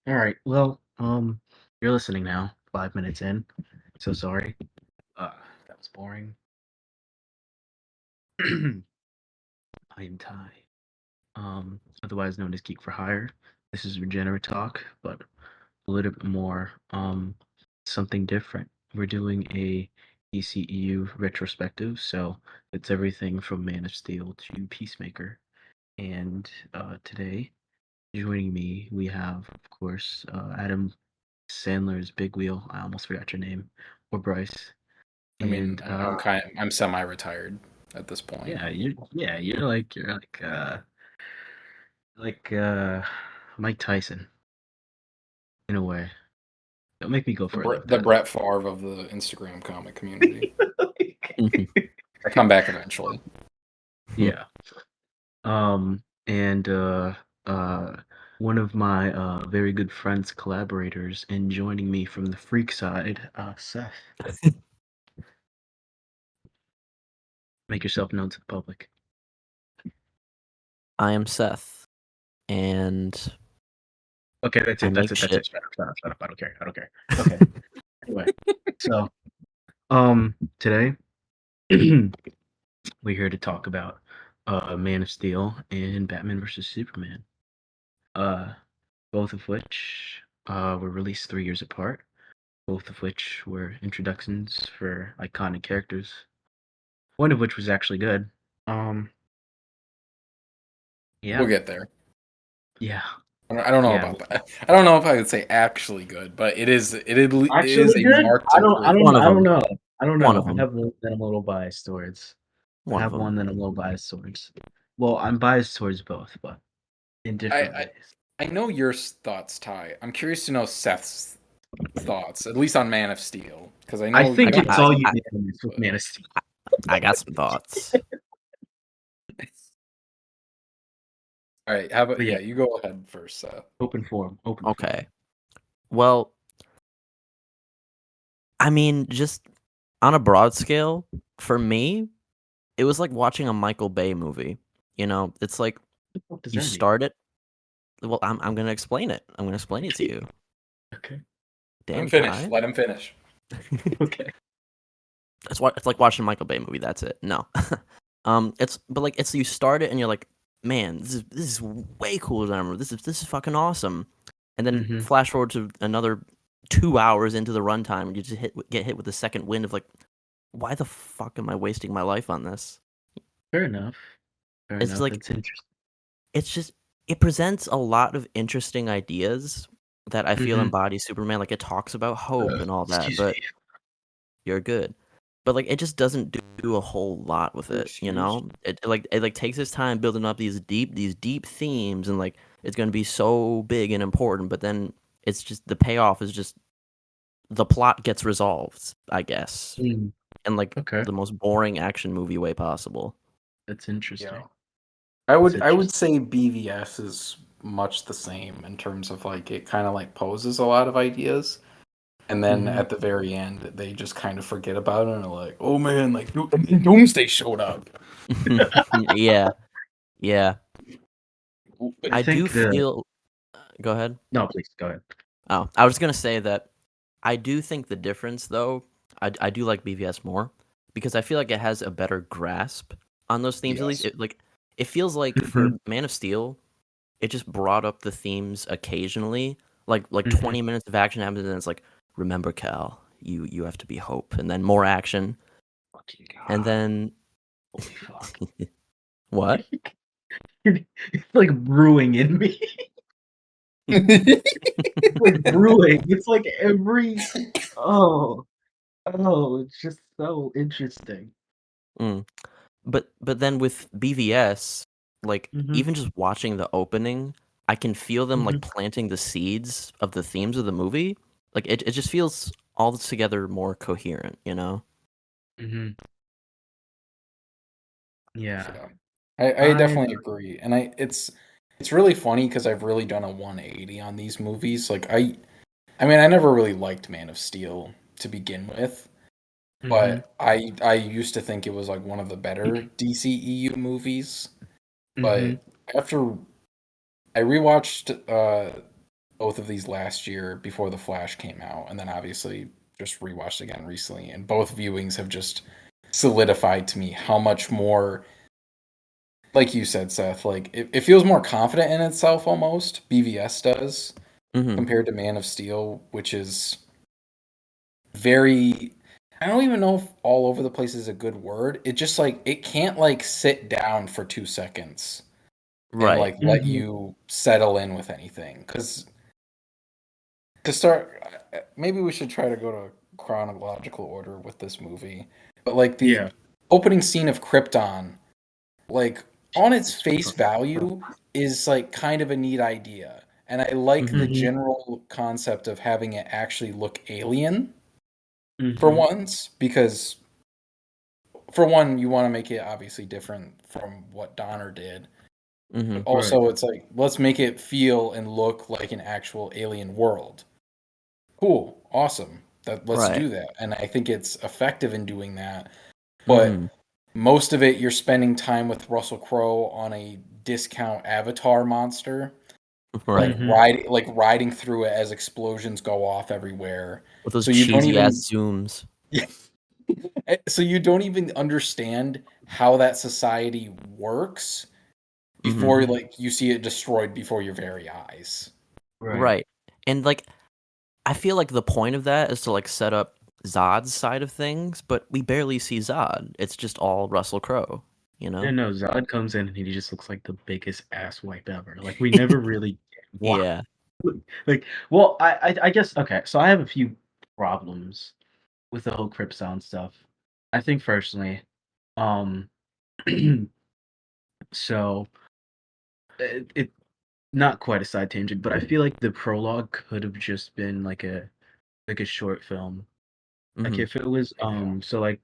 All right. Well, you're listening now. 5 minutes in. So sorry. That was boring. I am Ty. Otherwise known as Geek for Hire. This is Regenerate Talk, but a little bit more something different. We're doing a DCEU retrospective, so it's everything from Man of Steel to Peacemaker. And today, joining me, we have, of course, Adam Sandler's Big Wheel. I almost forgot your name, or Bryce. I mean, And I'm semi-retired at this point. you're like Mike Tyson in a way. Don't make me go The, further with the that. Brett Favre of the Instagram comic community. Like, I come back eventually. yeah. And one of my very good friends, collaborators, and joining me from the freak side, Seth. Make yourself known to the public. I am Seth, and Okay, that's I it. That's make it. That's it. shit. Shut up. I don't care. I don't care. Okay. Anyway, so today we're here to talk about Man of Steel and Batman versus Superman. Uh, both of which were released 3 years apart. Both of which were introductions for iconic characters. One of which was actually good. Um, We'll yeah, get there. yeah, I don't know yeah. about that. I don't know if I would say actually good, but it is Actually a good? marked I don't. I improvement. don't. One of I don't them. know. I don't One know. of I them. have one that I'm a little biased towards. I One of have them. one that I'm a little biased towards. Well, I'm biased towards both, but in I, different I ways. I know your thoughts, Ty. I'm curious to know Seth's thoughts, at least on Man of Steel, because I I know I think you got. it's I, all disagree. I, unanimous with But Man of Steel. I got some thoughts. all right, how about But yeah, you go ahead first, Seth. open forum. Open forum. Okay. Well, I mean, just on a broad scale, for me, it was like watching a Michael Bay movie. It's like What does you that mean? start it. Well, I'm gonna explain it. I'm gonna explain it to you. Okay. Let him Damn, finish. Ty. Let him finish. Okay. It's like watching a Michael Bay movie. That's it. No. It's you start it and you're like, man, this is way cooler than I remember. This is fucking awesome. And then Mm-hmm. flash forward to another 2 hours into the runtime, and you just get hit with the second wind of like, why the fuck am I wasting my life on this? Fair enough. Fair It's enough. like That's interesting. it's just it presents a lot of interesting ideas that I feel Mm-hmm. embody Superman. Like it talks about hope and all that, Excuse but me. you're good. But like it just doesn't do a whole lot with Your it, excuse. It takes its time building up these deep themes and like it's gonna be so big and important, but then it's just the payoff is just the plot gets resolved, I guess. Mm, In like okay. the most boring action movie way possible. That's Yeah. interesting. I That's would I would interesting. say BVS is much the same in terms of like it kind of like poses a lot of ideas, and then Mm-hmm. at the very end they just kind of forget about it and are like, oh man, like and then Doomsday showed up. Yeah, yeah. I I do think the feel go ahead. no, please go ahead. Oh, I was gonna say that I do think the difference, though, I do like BVS more because I feel like it has a better grasp on those themes. At least, Yes. it feels like Mm-hmm. for Man of Steel, it just brought up the themes occasionally. Like Mm-hmm. 20 minutes of action happens, and it's like, remember, Cal, you have to be hope, and then more action, Fucking and god. then Holy fuck. what? It's like brewing in me. It's like brewing. It's like every oh it's just so interesting. Mm. But then with BVS, like Mm-hmm. even just watching the opening, I can feel them Mm-hmm. like planting the seeds of the themes of the movie. Like it just feels all together more coherent, you know? Mm-hmm. Yeah. Yeah. I I definitely agree. And it's really funny because I've really done a 180 on these movies. Like I mean I never really liked Man of Steel to begin with, mm-hmm. but I used to think it was like one of the better DCEU movies. Mm-hmm. But after I rewatched both of these last year before The Flash came out, and then obviously just rewatched again recently. And both viewings have just solidified to me how much more, like you said, Seth, like it feels more confident in itself almost. BVS does Hmm. compared to Man of Steel, which is very. I don't even know if all over the place is a good word. It just like it can't like sit down for 2 seconds and Right. like let Mhm. you settle in with anything. Because to start, maybe we should try to go to chronological order with this movie. But like the Yeah. opening scene of Krypton, like on its Jesus face Christ. value, is like kind of a neat idea. And I like the Hmm. Mhm. general concept of having it actually look alien for Mhm. once, because for one, you want to make it obviously different from what Donner did. But Hmm. Right. also, it's like, let's make it feel and look like an actual alien world. Cool, awesome. Let's Right. do that. And I think it's effective in doing that. Hmm. But most of it, you're spending time with Russell Crowe on a discount avatar monster, Right. like riding through it as explosions go off everywhere. With those So you don't cheesy ass even zooms. so you don't even understand how that society works Hmm. before Mhm. like you see it destroyed before your very eyes. Right. Right. And like I feel like the point of that is to like set up Zod's side of things, but we barely see Zod. It's just all Russell Crowe, you And know? no, Zod comes in and he just looks like the biggest ass wipe ever. Like we never really get why. Yeah. Like, well, I guess okay. So I have a few problems with the whole Krypton stuff. I think personally, um, so it not quite a side tangent, but I feel like the prologue could have just been like a short film. Like Hmm. if it was Yeah. so like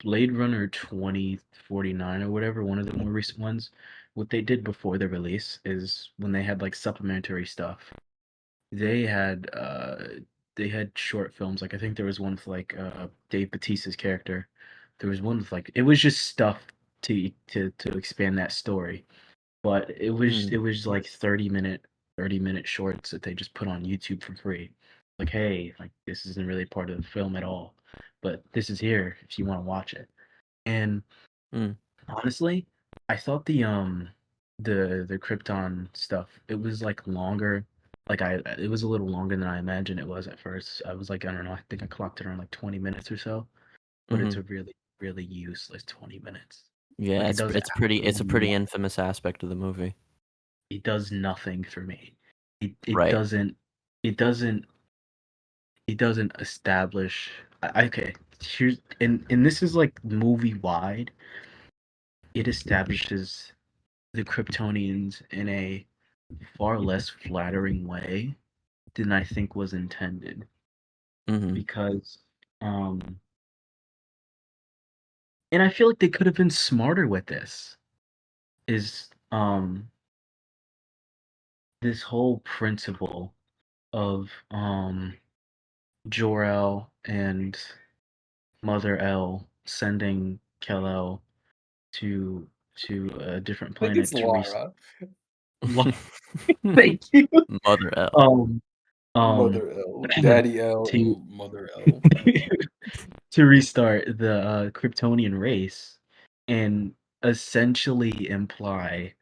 Blade Runner 2049 or whatever, one of the more recent ones, what they did before the release is when they had like supplementary stuff, they had they had short films. Like I think there was one with like Dave Bautista's character. There was one with like it was just stuff to expand that story. But Mm. it was like 30-minute shorts that they just put on YouTube for free. Like, hey, like this isn't really part of the film at all, but this is here if you want to watch it. And Mm. honestly, I thought the Krypton stuff, it was like longer. Like it was a little longer than I imagined it was at first. I was like, I don't know, I think I clocked it around like 20 minutes or so, but it's Hmm. a really useless 20 minutes. Yeah, Like it does it's a absolutely pretty nothing. infamous aspect of the movie. It does nothing for me. It Right. it doesn't it doesn't establish okay, here's and this is like movie wide. It establishes the Kryptonians in a far less flattering way than I think was intended Hmm. because and I feel like they could have been smarter with this is this whole principle of Jor-El and Mother L sending Kal-El to a different I think it's planet to reset. Lara. Thank you. Mother L. Um, um, Mother L. Daddy L to and Mother L. to restart the Kryptonian race and essentially imply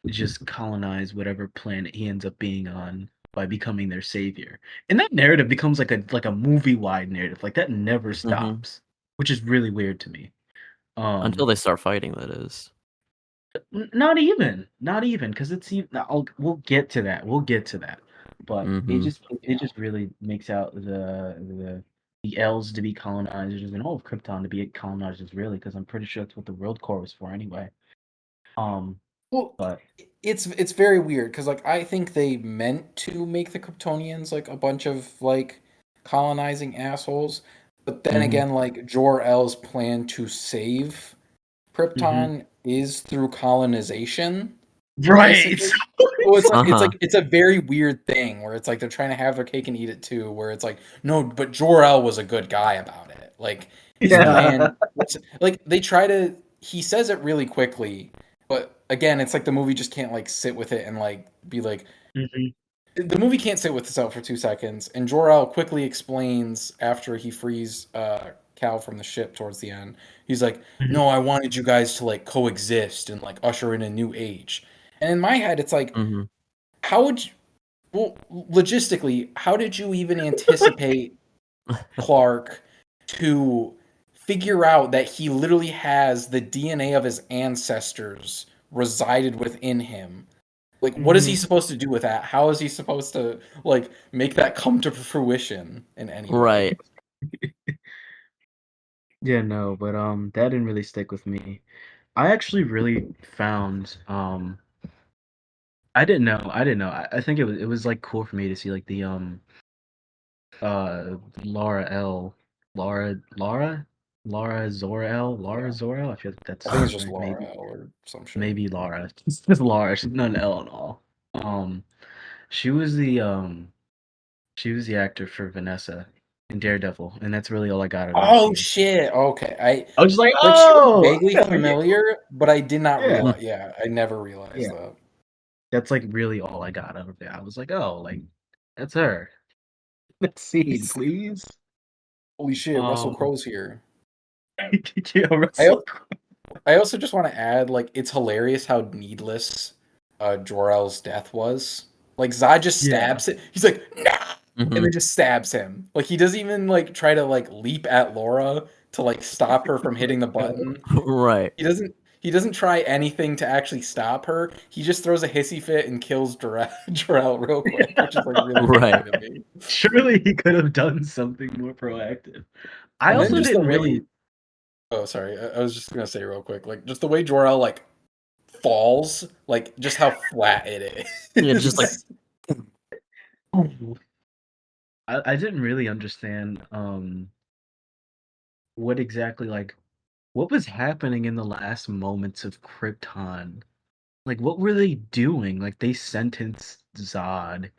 just colonize whatever planet he ends up being on by becoming their savior. And that narrative becomes like a movie wide narrative. Like that never Hmm. stops, which is really weird to me. Until Um, they start fighting, that is. Not even, because it's even. We'll get to that. We'll get to that. But Hmm. Yeah. it just really makes out the L's to be colonizers and all of Krypton to be colonizers, really, because I'm pretty sure that's what the World Core was for anyway. Um, Well, but it's very weird because like I think they meant to make the Kryptonians like a bunch of like colonizing assholes, but then hmm again, like Jor-El's plan to save hmm Krypton is through colonization, right. basically. So Uh-huh. it's a very weird thing where it's like they're trying to have their cake and eat it too. Where it's like no, but Jor-El was a good guy about it. Like his Yeah. plan, it's like they try to. He says it really quickly, but again, it's like the movie just can't like sit with it and like be like, hmm the movie can't sit with this out for 2 seconds, and Jor-El quickly explains after he frees Cal from the ship towards the end. He's like, Mhm. "No, I wanted you guys to like coexist and like usher in a new age." And in my head, it's like, Hmm. how would you, well, logistically, how did you even anticipate Clark to figure out that he literally has the DNA of his ancestors resided within him? Like, what is he Mhm. supposed to do with that? How is he supposed to like make that come to fruition in any way? Right. Yeah, no, but that didn't really stick with me. I actually really found I didn't know. I think it was like cool for me to see like the Laura L. Laura Zor-El, Laura Yeah, Zor-El. I feel like I think it's that's just right. Laura or some shit. Maybe Laura. It's just Laura. She's not an L at all. Um, she was the um she was the actor for Vanessa in Daredevil, and that's really all I got out of the Oh scene. shit! Okay, I I was just like, like she looked oh, vaguely oh yeah, familiar, but I did not yeah, realize. Yeah, I never realized yeah. that. That's like really all I got out of it. I was like, oh, like that's her. That scene, please. Holy shit! Russell Um, Crowe's here. yeah, I Russell. I also just want to add, like, it's hilarious how needless Jor-El's death was. Like, Zod just Yeah. stabs it. He's like, nah! And Hmm. then just stabs him. Like, he doesn't even, like, try to, like, leap at Laura to, like, stop her from hitting the button. Right. He doesn't try anything to actually stop her. He just throws a hissy fit and kills Jor-El real quick, which is, like, really Right. funny to me. Surely he could have done something more proactive. I And then also just the didn't way... really. Oh, sorry. I was just gonna say real quick, like, just the way Jor-El, like, falls, like just how flat it Yeah, just like is. I didn't really understand what exactly like what was happening in the last moments of Krypton. Like what were they doing? Like they sentenced Zod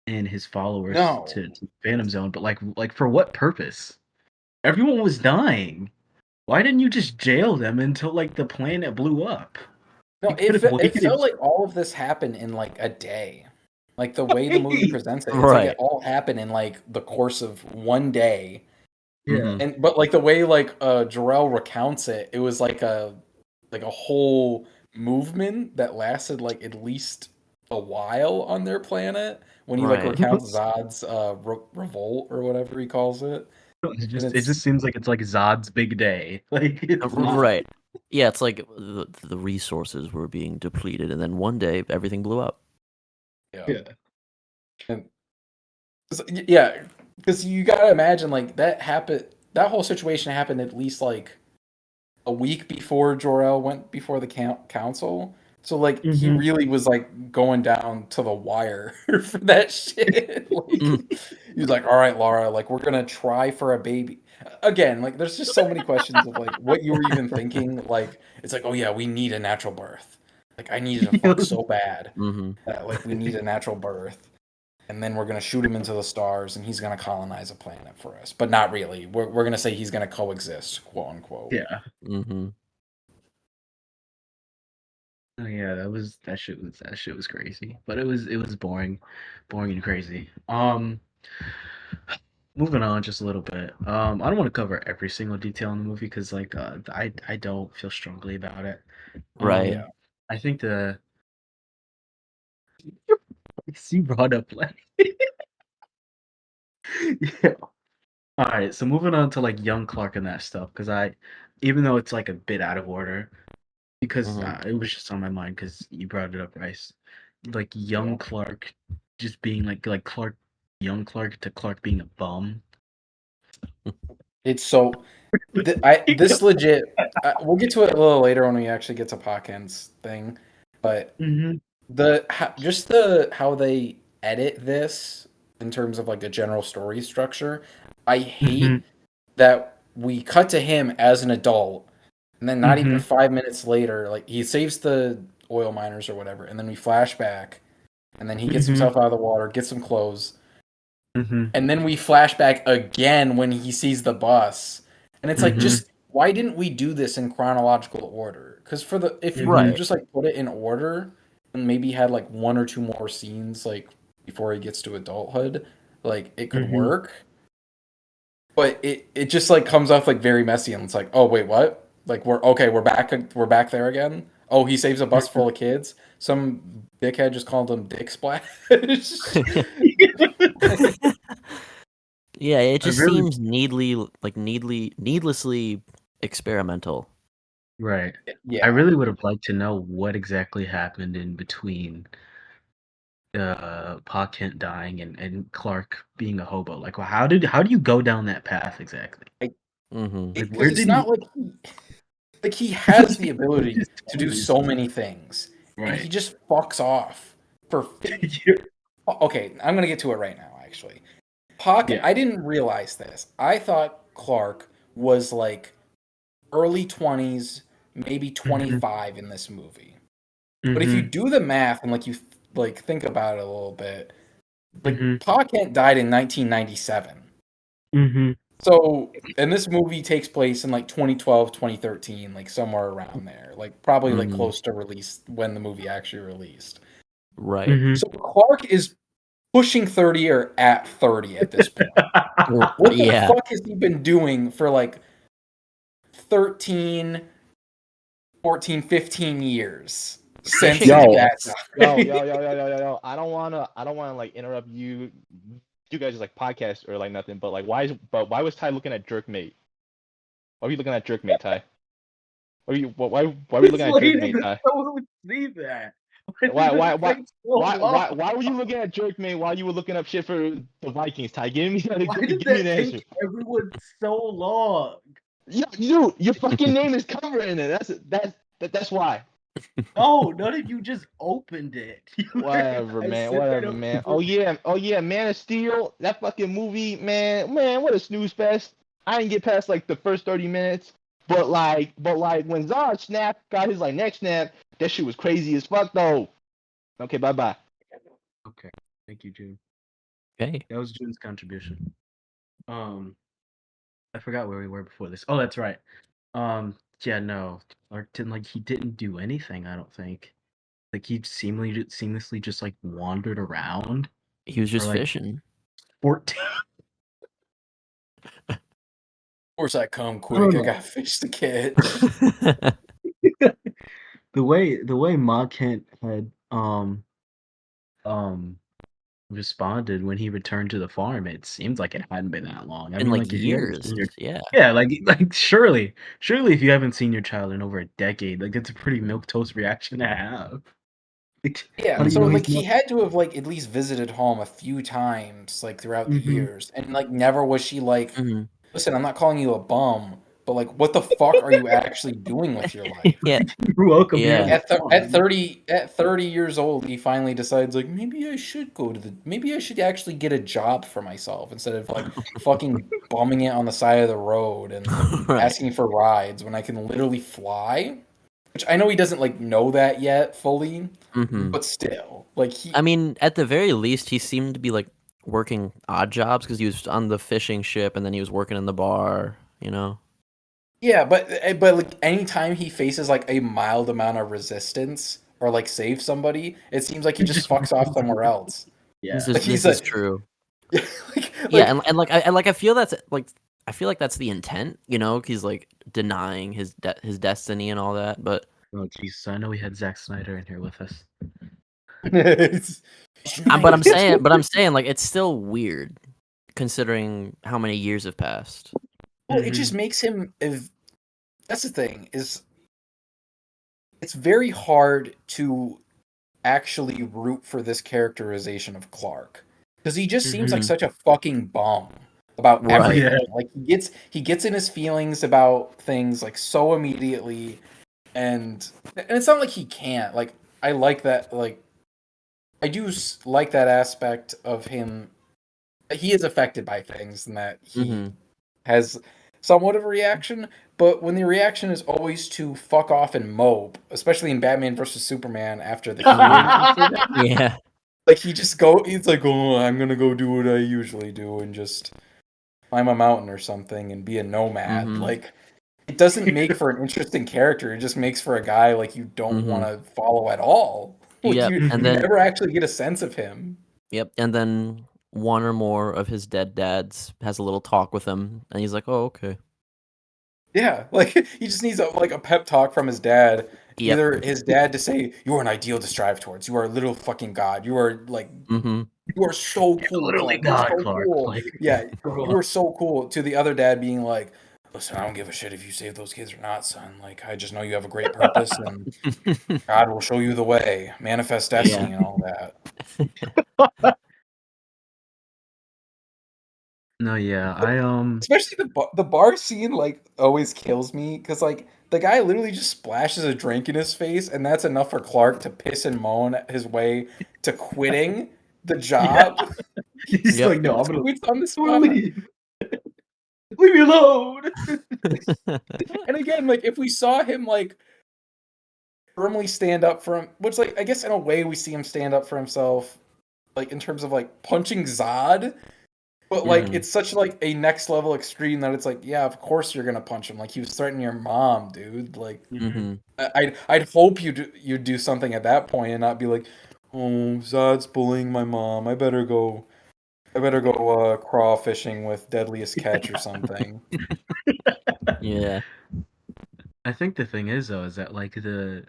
and his followers No, to Phantom Zone, but like for what purpose? Everyone was dying. Why didn't you just jail them until like the planet blew up? no, You could have it felt waited. like all of this happened in like a day. Like the way the movie presents it, it's like it right. all happened in like the course of one day. Yeah. Hmm. And but like the way like Jor-El recounts it, it was like a whole movement that lasted like at least a while on their planet when he like Right. recounts Zod's revolt or whatever he calls it. And It it's just seems like it's like Zod's big day. Like it's not. Right. Yeah, it's like the resources were being depleted, and then one day everything blew up. yeah. Yeah. And yeah, because you gotta imagine like that happened. That whole situation happened at least like a week before Jor-El went before the council. So like he Hmm. really was like going down to the wire for that shit. Like Mm. he was like, "All right, Laura, like we're gonna try for a baby." Again, like there's just so many questions of like what you were even thinking. Like it's like, "Oh yeah, we need a natural birth." Like I needed to fuck so bad Hmm. that like we need a natural birth, and then we're gonna shoot him into the stars, and he's gonna colonize a planet for us. But not really. We're gonna say he's gonna coexist, quote unquote. Yeah. Hmm. Oh yeah, that shit was crazy. But it was boring. Boring and crazy. Moving on just a little bit. I don't want to cover every single detail in the movie because like I don't feel strongly about it. Right. Yeah. Um I think the you brought up like yeah. All right, so moving on to like young Clark and that stuff because I even though it's like a bit out of order because Hmm. it was just on my mind because you brought it up, Rice. Like young Yeah. Clark just being like Clark, young Clark to Clark being a bum. It's so this legit. We'll get to it a little later when we actually get to Pockhan's thing, but Mm-hmm. just the how they edit this in terms of like the general story structure. I Mm-hmm. hate that we cut to him as an adult, and then not even Mm-hmm. 5 minutes later, like he saves the oil miners or whatever, and then we flash back, and then he gets Mm-hmm. himself out of the water, gets some clothes, Mm-hmm. and then we flash back again when he sees the bus, and it's like, Mm-hmm. just why didn't we do this in chronological order? Because for the if you would Mm-hmm. have Right. just like put it in order and maybe had like one or two more scenes like before he gets to adulthood, like it could Mhm. work. But it just like comes off like very messy, and it's like, oh wait, what? Like we're back there again. Oh, he saves a bus full of kids. Some dickhead just called him Dick Splash. Yeah, it I just really seems needlessly experimental. Right. I Yeah, really would have liked to know what exactly happened in between Pa Kent dying and Clark being a hobo. Like, well, how do you go down that path exactly? Mm-hmm. Like, because where it's did he? not like he has the ability Just to do always so many things, and he right. just fucks off for. Okay, I'm gonna get to it right now. Actually, Yeah. I didn't realize this. I thought Clark was like early 20s, maybe Mhm. 25 in this movie. But if you Mhm. do the math and like you like think about it a little bit, like Mhm. Pa Kent died in 1997. Mhm. So, and this movie takes place in like 2012, 2013, like somewhere around there. Like probably like Mm-hmm. close to release when the movie actually released. Right. Mhm. So Clark is pushing 30 or at 30 at this point. What the Yeah. fuck has he been doing for like 13, 14, 15 years since Fishing, his I Yo, dad guess. died? yo. I don't wanna like interrupt you guys like podcast or like nothing, but like why was Ty looking at Jerkmate? Why were you looking at Jerkmate, Ty? Why were you Just looking at waiting Jerkmate, that Ty? someone would see that. Why Why did it why why take so why long? why why were you looking at Jerkmate while you were looking up shit for the Vikings, Ty? Give me Why did give me an that answer. take everyone so long? Your fucking name is covering it. That's why. No, none of you just opened it. Whatever, I man. said that Whatever, man. over. Oh yeah. Man of Steel. That fucking movie, man. What a snooze fest. I didn't get past like the first 30 minutes, but like when Zod got his like neck snap, that shit was crazy as fuck though. Okay, bye. Okay, thank you, June. Okay. That was June's contribution. Um, I forgot where we were before this. Oh, that's right. Yeah, no, Clark didn't like he didn't do anything. I don't think. Like he seamlessly just like wandered around He was for just like fishing. 14. Of course, I come I don't quick. I know. got fish to catch. The way Ma Kent had um responded when he returned to the farm, it seems like it hadn't been that long. I In mean, like like if you haven't years. seen your Yeah. yeah, like surely if you haven't seen your child in over a decade, like it's a pretty milquetoast reaction to have. Like, how Yeah, do you so know he's like he not? had to have like at least visited home a few times like throughout the Hmm. years, and like never was she like, Hmm. listen, I'm not calling you a bum, but like, what the fuck are you actually doing with your life? Yeah. You're welcome here Yeah. on the At farm. 30 years old, he finally decides like maybe I should actually get a job for myself instead of like fucking bumming it on the side of the road and Right. asking for rides when I can literally fly. Which I know he doesn't like know that yet fully, Hmm. but still, like I he mean, at the very least, he seemed to be like working odd jobs because he was on the fishing ship and then he was working in the bar, you know? yeah, but like anytime he faces like a mild amount of resistance or like save somebody, it seems like he He just just fucks off somewhere else. yeah. Like he's This is like, true. Yeah, like and like I feel that's like I feel like that's the intent, you know? He's like denying his destiny and all that, but Oh Jesus, I know we had Zack Snyder in here with us. it's but I'm saying like it's still weird considering how many years have passed. well, it just makes him. If that's the thing is, it's very hard to actually root for this characterization of Clark because he just seems like Hmm. such a fucking bum about Oh Right. yeah. everything. Like he gets in his feelings about things like so immediately, and it's not like he can't. Like I like that. Like I do like that aspect of him. He is affected by things and that he Hmm. has somewhat of a reaction, but when the reaction is always to fuck off and mope, especially in Batman versus Superman after the Hmm. hearing incident, Yeah. like he's like, oh, I'm gonna go do what I usually do and just climb a mountain or something and be a nomad. Hmm. Like it doesn't make for an interesting character. It just makes for a guy like you don't Hmm. want to follow at all. Like Yep. you And you then never actually get a sense of him. Yep. And then one or more of his dead dads has a little talk with him, and he's like, "Oh, okay." Yeah, like he just needs a pep talk from his dad. Yep. Either his dad to say, "You are an ideal to strive towards. You are a little fucking god. You are like Mm-hmm. you are so You're cool, literally Clark. You're God, so Clark. cool. Like, Yeah, grow you are up. so cool." To the other dad being like, "Listen, I don't give a shit if you save those kids or not, son. Like, I just know you have a great purpose, and God will show you the way. Manifest Yeah. destiny and all that." No, yeah, I Especially the bar scene like always kills me because like the guy literally just splashes a drink in his face and that's enough for Clark to piss and moan his way to quitting the yeah. job. He's Yep. like, no, Quits on the I'm gonna spot. leave. Leave me alone. And again, like if we saw him like firmly stand up for him, which like I guess in a way we see him stand up for himself, like in terms of like punching Zod. But like Mhm. it's such like a next level extreme that it's like, yeah, of course you're gonna punch him. Like he was threatening your mom, dude. Like Mhm. I'd hope you'd do something at that point and not be like, oh, Zod's bullying my mom. I better go craw fishing with Deadliest Catch or something. Yeah. I think the thing is though is that like the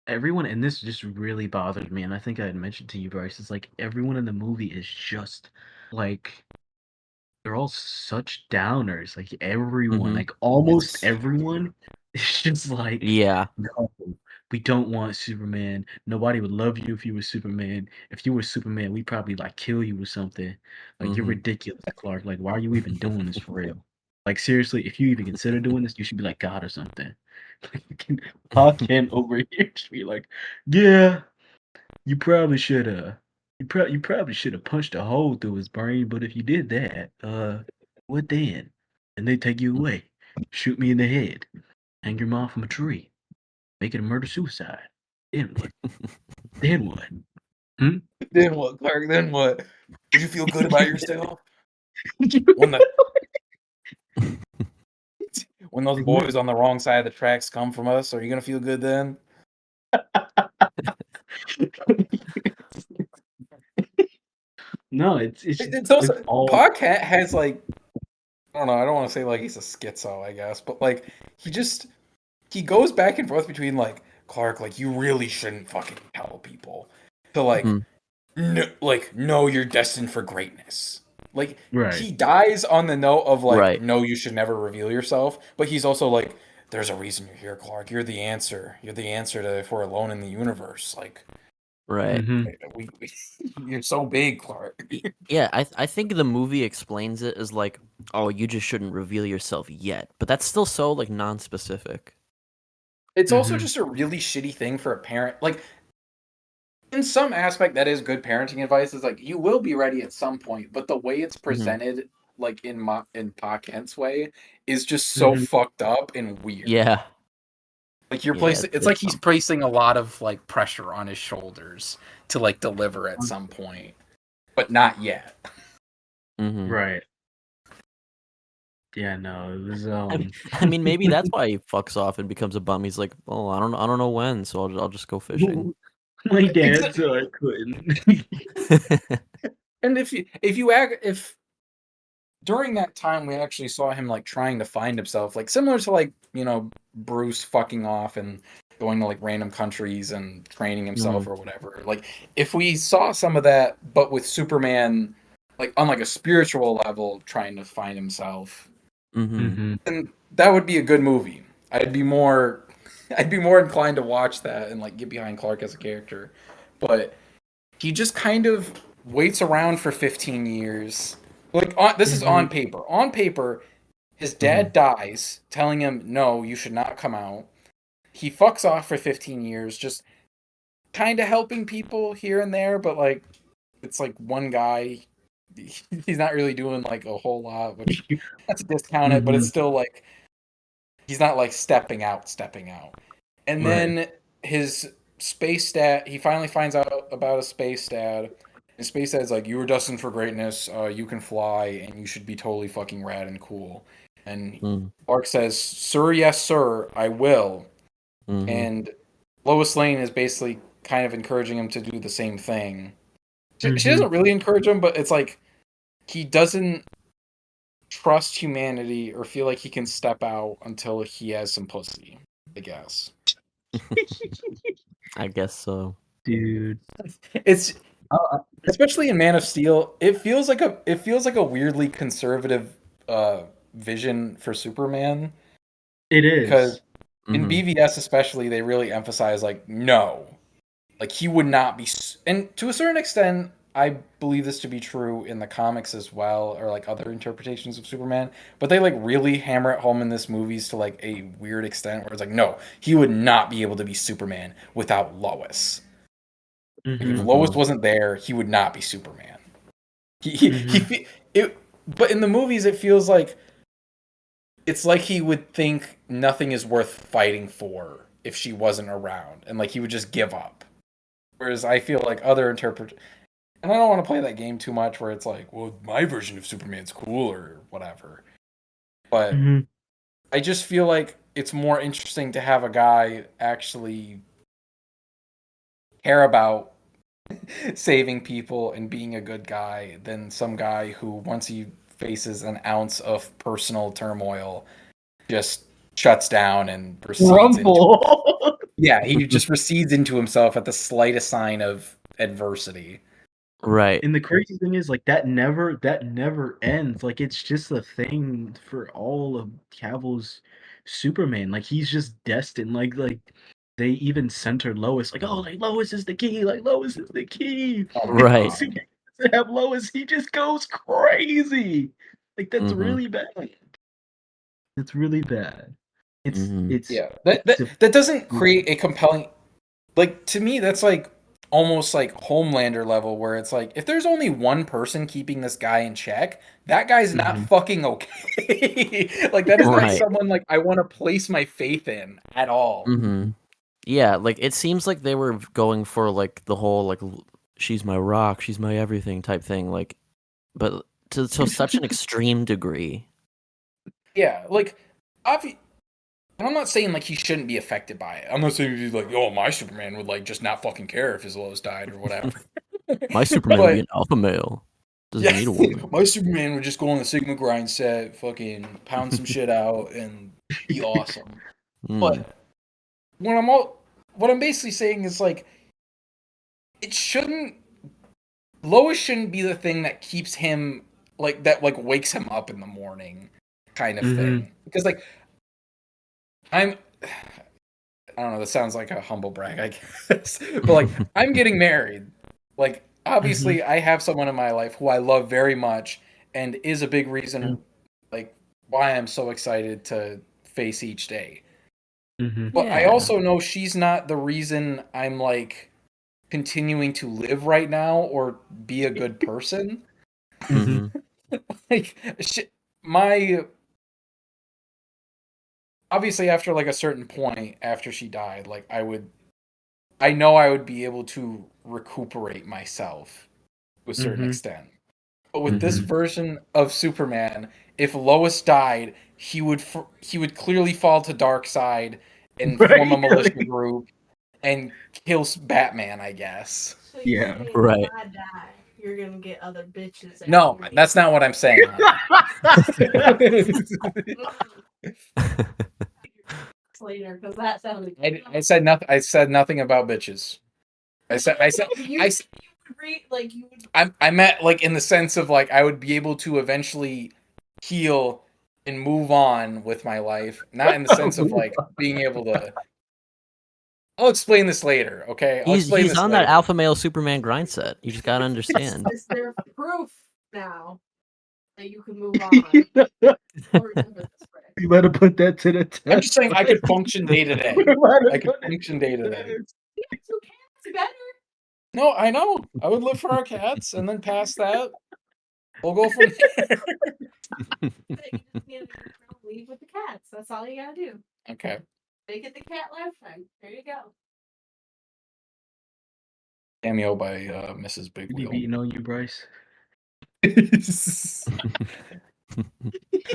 everyone and this just really bothered me, and I think I had mentioned to you, Bryce. It's like everyone in the movie is just like they're all such downers. Like everyone, Mhm. like almost It's everyone, is just like, Yeah. no, we don't want Superman. Nobody would love you if you were Superman. If you were Superman, we'd probably like kill you or something. Like you're Mhm. ridiculous, Clark. Like why are you even doing this for real? Like seriously, if you even consider doing this, you should be like God or something. Like Ken over here just be like, yeah, you probably should you probably should have punched a hole through his brain, but if you did that, what then? And they take you away. Shoot me in the head. Hang your mom from a tree. Make it a murder suicide. Then what? Then what? Hmm? then what, Clark? Then what? Did you feel good about yourself when the when those boys on the wrong side of the tracks come from us? Are you gonna feel good then? No, it's It's it's also all Podcat has like I don't know. I don't want to say like he's a schizo, I guess, but like he goes back and forth between like Clark, like you really shouldn't fucking tell people to Mhm. no, like no, you're destined for greatness. Like right. he dies on the note of like Right. no, you should never reveal yourself, but he's also like there's a reason you're here, Clark. You're the answer. You're the answer to if we're alone in the universe. Like Right. Mm-hmm. we you're so big, Clark. Yeah, I think the movie explains it as like, oh, you just shouldn't reveal yourself yet, but that's still so like non-specific. It's also Mm-hmm. just a really shitty thing for a parent. Like in some aspect that is good parenting advice is like you will be ready at some point, but the way it's Mhm. presented like in Pa Kent's way is just so Mm-hmm. fucked up and weird. Yeah. Like you're Yeah, placing it's it's like he's placing a lot of like pressure on his shoulders to like deliver at some point, but not yet. Mhm. Right. Yeah, no, it was I mean, maybe that's why he fucks off and becomes a bum. He's like, "Oh, I don't know when, so I'll just go fishing." my dad Exa- said I couldn't. And if during that time we actually saw him like trying to find himself, like similar to like, Bruce fucking off and going to like random countries and training himself Mhm. or whatever. Like if we saw some of that but with Superman like on like a spiritual level trying to find himself, Mhm. Mm-hmm. then that would be a good movie. I'd be more I'd be more inclined to watch that and like get behind Clark as a character. But he just kind of waits around for 15 years. Like this is Mm-hmm. on paper. On paper, his Mhm. dad dies, telling him, "No, you should not come out." He fucks off for 15 years, just kind of helping people here and there, but like it's like one guy. He's not really doing like a whole lot, which not to discount it, but Mm-hmm. it's still like he's not like stepping out. And Right. then his space dad, he finally finds out about a space dad. And space dad's like, "You were destined for greatness. You can fly, and you should be totally fucking rad and cool." And Mhm. Clark says, "Sir, yes, sir, I will." Mhm. And Lois Lane is basically kind of encouraging him to do the same thing. She doesn't really encourage him, but it's like he doesn't trust humanity or feel like he can step out until he has some pussy, I guess. I guess so. Dude. It's especially in Man of Steel, it feels like a weirdly conservative vision for Superman, It because is. in BVS especially they really emphasize like no. Like he would not be, and to a certain extent, I believe this to be true in the comics as well, or like other interpretations of Superman. But they like really hammer it home in this movies to like a weird extent, where it's like, no, he would not be able to be Superman without Lois. Like, if Lois wasn't there, he would not be Superman. But in the movies, it feels like it's like he would think nothing is worth fighting for if she wasn't around, and like he would just give up. Whereas I feel like other and I don't want to play that game too much where it's like, well, my version of Superman's cool or whatever. But I just feel like it's more interesting to have a guy actually care about saving people and being a good guy than some guy who, once he faces an ounce of personal turmoil, just shuts down and proceeds he just recedes into himself at the slightest sign of adversity. Right. And the crazy thing is, like, that never ends. Like, it's just a thing for all of Cavill's Superman. Like, he's just destined. Like they even centered Lois. Like, oh, like Lois is the key. Like, Lois is the key. Right. Superman doesn't have Lois, he just goes crazy. Like, that's really bad. It's really bad. It's that doesn't create a compelling, like, to me that's like almost like Homelander level, where it's like if there's only one person keeping this guy in check, that guy's not fucking okay. Like that is not someone like I want to place my faith in at all. Yeah, like it seems like they were going for like the whole like she's my rock, she's my everything type thing, like, but to such an extreme degree. Yeah, like and I'm not saying like he shouldn't be affected by it. I'm not saying he's like, oh, my Superman would like just not fucking care if his Lois died or whatever. My Superman would be an alpha male. Doesn't need a woman. My Superman would just go on the Sigma grind set, fucking pound some shit out, and be awesome. But what I'm basically saying is like, Lois shouldn't be the thing that keeps him like that, like wakes him up in the morning, kind of thing. Because like I don't know, this sounds like a humble brag, I guess. But like I'm getting married. Like obviously I have someone in my life who I love very much and is a big reason like why I'm so excited to face each day. But I also know she's not the reason I'm like continuing to live right now or be a good person. Like obviously after like a certain point after she died, like I know I would be able to recuperate myself to a certain extent. But with this version of Superman, if Lois died, he would clearly fall to Darkseid and form a militia group and kill Batman, I guess. So if I die, you're gonna get other bitches. No, that's not what I'm saying. Later, because that sounded. I said nothing. I said nothing about bitches. I meant like in the sense of like I would be able to eventually heal and move on with my life, not in the sense of like being able to. I'll explain this later, okay? He's on that alpha male Superman grind set. You just gotta understand. Is there proof now that you can move on? You better put that to the test. I'm just saying I could function day to day. I could function day to day. Better. No, I know. I would live for our cats, and then past that, we'll go from there. Leave with the cats. That's all you gotta do. Okay. Make it the cat lifetime. There you go. Cameo by Mrs. Big Wheel. Beating on you, Bryce.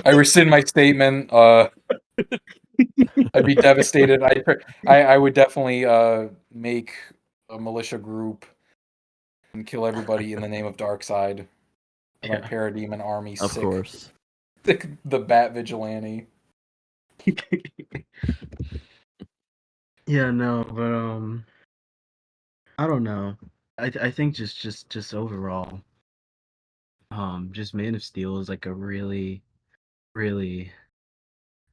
I rescind my statement. I'd be devastated. I would definitely make a militia group and kill everybody in the name of Darkseid. My Yeah. parademon army, Of sick course. the Bat Vigilante. Yeah, no, but I don't know. I think just overall, just Man of Steel is like a really, really,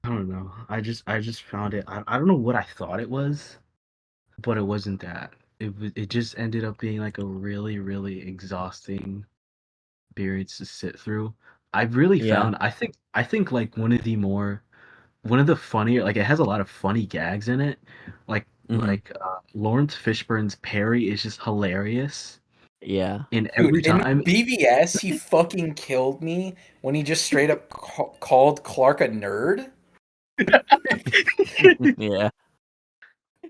I don't know. I just found it. I don't know what I thought it was, but it wasn't that. It just ended up being like a really, really exhausting experience to sit through. I've really Yeah. found I think like one of the funnier, like, it has a lot of funny gags in it. Like Mhm. Lawrence Fishburne's Perry is just hilarious. Yeah. And Dude, every in time BVS, he fucking killed me when he just straight up called Clark a nerd. Yeah.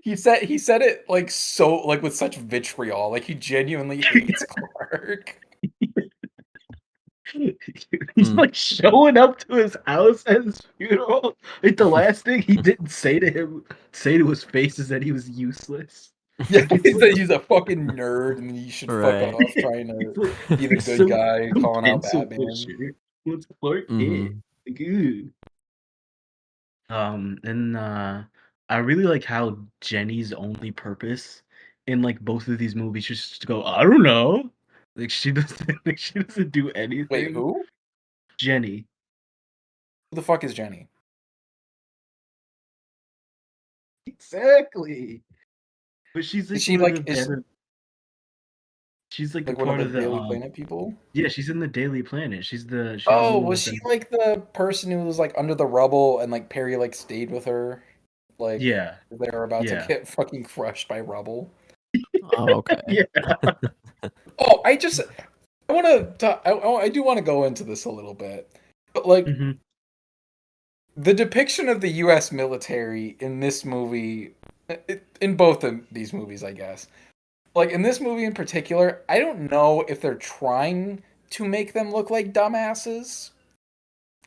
He said it like so like with such vitriol, like he genuinely hates Clark. he's Mm. like showing up to his house at his funeral. Like the last thing he didn't say to his face is that he was useless. Yeah, Like it's he like said he's a fucking nerd and you should fuck Right. off trying it's to like be the there's good some guy calling out pencil Batman. pusher. What's Clark Kent? Mhm. Like, ew. And I really like how Jenny's only purpose in like both of these movies is just to go, I don't know. Like she doesn't like she doesn't do Wait, anything. who? Jenny. Who the fuck is Jenny? Exactly. But she's Is like she one of like the is better she's like a like one of part the of the Daily Planet people? yeah, she's in the Daily Planet. She's Oh, one was of she the like the person who was like under the rubble and like Perry like stayed with her? Like yeah. they were about to Yeah. get fucking crushed by rubble. Oh, okay. Yeah. Oh, I want to I do want to go into this a little bit. But like hmm the depiction of the US military in this movie in both of these movies, I guess. Like in this movie in particular, I don't know if they're trying to make them look like dumbasses